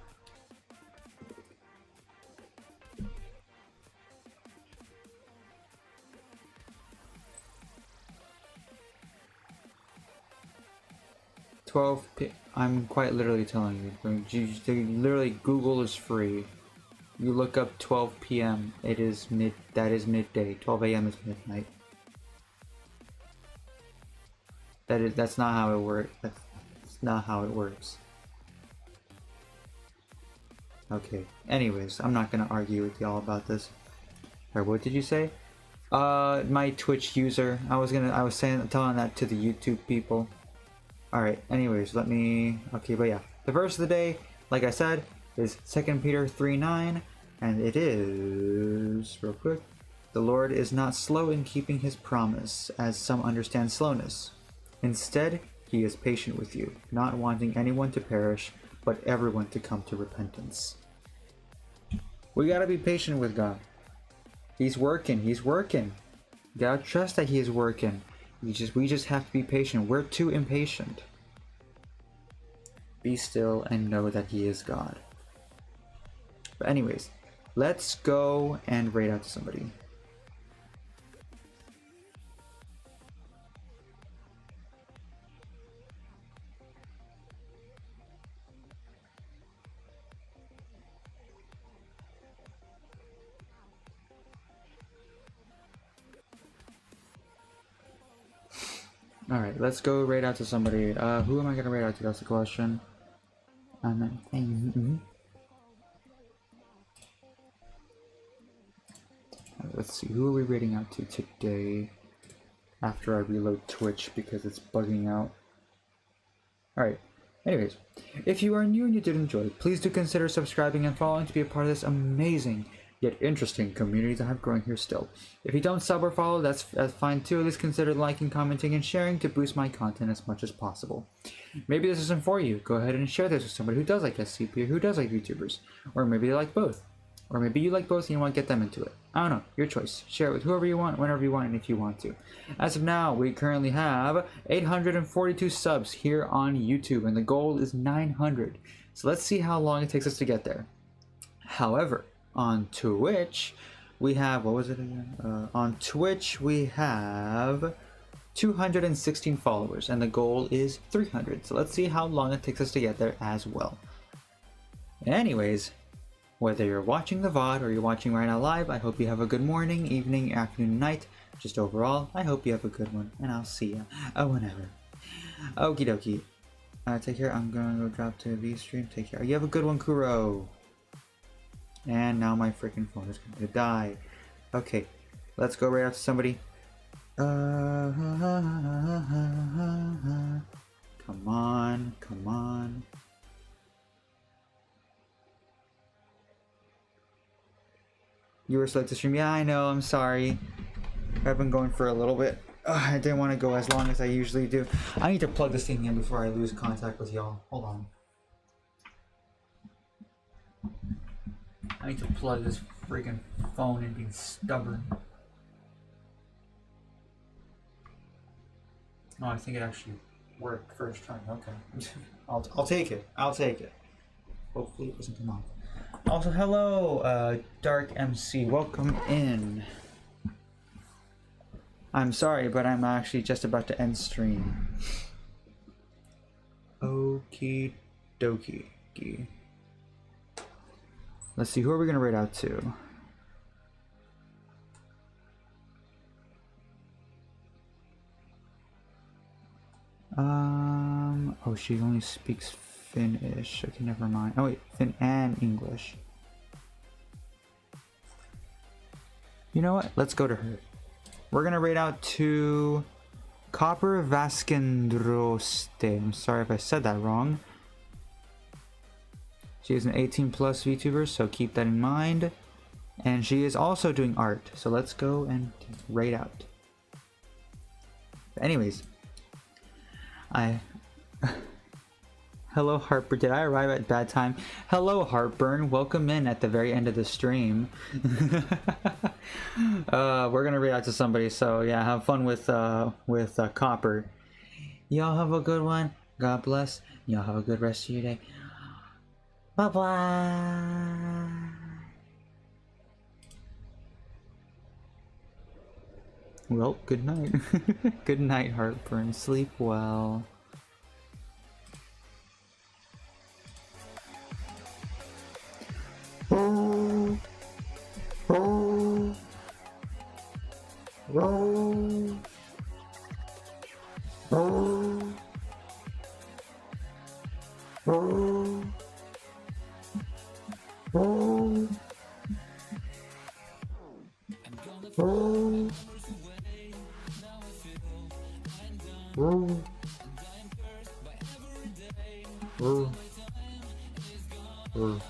[SPEAKER 1] I'm quite literally telling you. Literally, Google is free. You look up 12 p.m. That is midday. 12 a.m. is midnight. That's not how it works. That's not how it works. Okay. Anyways, I'm not gonna argue with y'all about this. Or what did you say? My Twitch user. I was telling that to the YouTube people. Alright, anyways, but yeah. The verse of the day, like I said, is 2 Peter 3:9, and it is, real quick, "The Lord is not slow in keeping his promise, as some understand slowness. Instead, he is patient with you, not wanting anyone to perish, but everyone to come to repentance." We gotta be patient with God. He's working. You gotta trust that he is working. We just have to be patient. We're too impatient. Be still and know that he is God. But anyways, let's go and raid out to somebody. Alright, let's go raid out to somebody. Who am I gonna raid out to? That's the question. Let's see, who are we raiding out to today? After I reload Twitch because it's bugging out. Alright, anyways, if you are new and you did enjoy, please do consider subscribing and following to be a part of this amazing yet interesting community that have growing here still. If you don't sub or follow, that's fine too. At least consider liking, commenting, and sharing to boost my content as much as possible. Maybe this isn't for you. Go ahead and share this with somebody who does like SCP or who does like VTubers. Or maybe they like both. Or maybe you like both and you want to get them into it. I don't know, your choice. Share it with whoever you want, whenever you want, and if you want to. As of now, we currently have 842 subs here on YouTube, and the goal is 900. So let's see how long it takes us to get there. However, on Twitch, we have, what was it again? On Twitch, we have 216 followers, and the goal is 300. So let's see how long it takes us to get there as well. Anyways, whether you're watching the VOD or you're watching right now live, I hope you have a good morning, evening, afternoon, night. Just overall, I hope you have a good one, and I'll see ya whenever. Okie dokie. Take care. I'm gonna go drop to V stream. Take care. You have a good one, Kuro. And now my freaking phone is going to die. Okay, let's go right after somebody. Come on, come on. You were selected to stream. Yeah, I know. I'm sorry. I've been going for a little bit. I didn't want to go as long as I usually do. I need to plug this thing in before I lose contact with y'all. Hold on. I need to plug this freaking phone in, being stubborn. Oh, I think it actually worked first try. Okay. I'll take it. I'll take it. Hopefully it doesn't come off. Also, hello, Dark MC. Welcome in. I'm sorry, but I'm actually just about to end stream. Okie dokie. Let's see, who are we gonna rate out to? Oh, she only speaks Finnish. Okay, never mind. Oh wait, Finn and English. You know what? Let's go to her. We're gonna rate out to Copper Vaskendroste. I'm sorry if I said that wrong. She is an 18+ VTuber, so keep that in mind. And she is also doing art, so let's go and rate out. But anyways, hello Heartburn, did I arrive at bad time? Hello Heartburn, welcome in at the very end of the stream. We're gonna rate out to somebody, so yeah, have fun with Copper. Y'all have a good one, God bless, y'all have a good rest of your day. Bye-bye. Well, good night. Good night, Heartburn. Sleep well. Roll. Roll. Roll. Roll. Roll. Roll. Roll. Roll. Roll. Roll.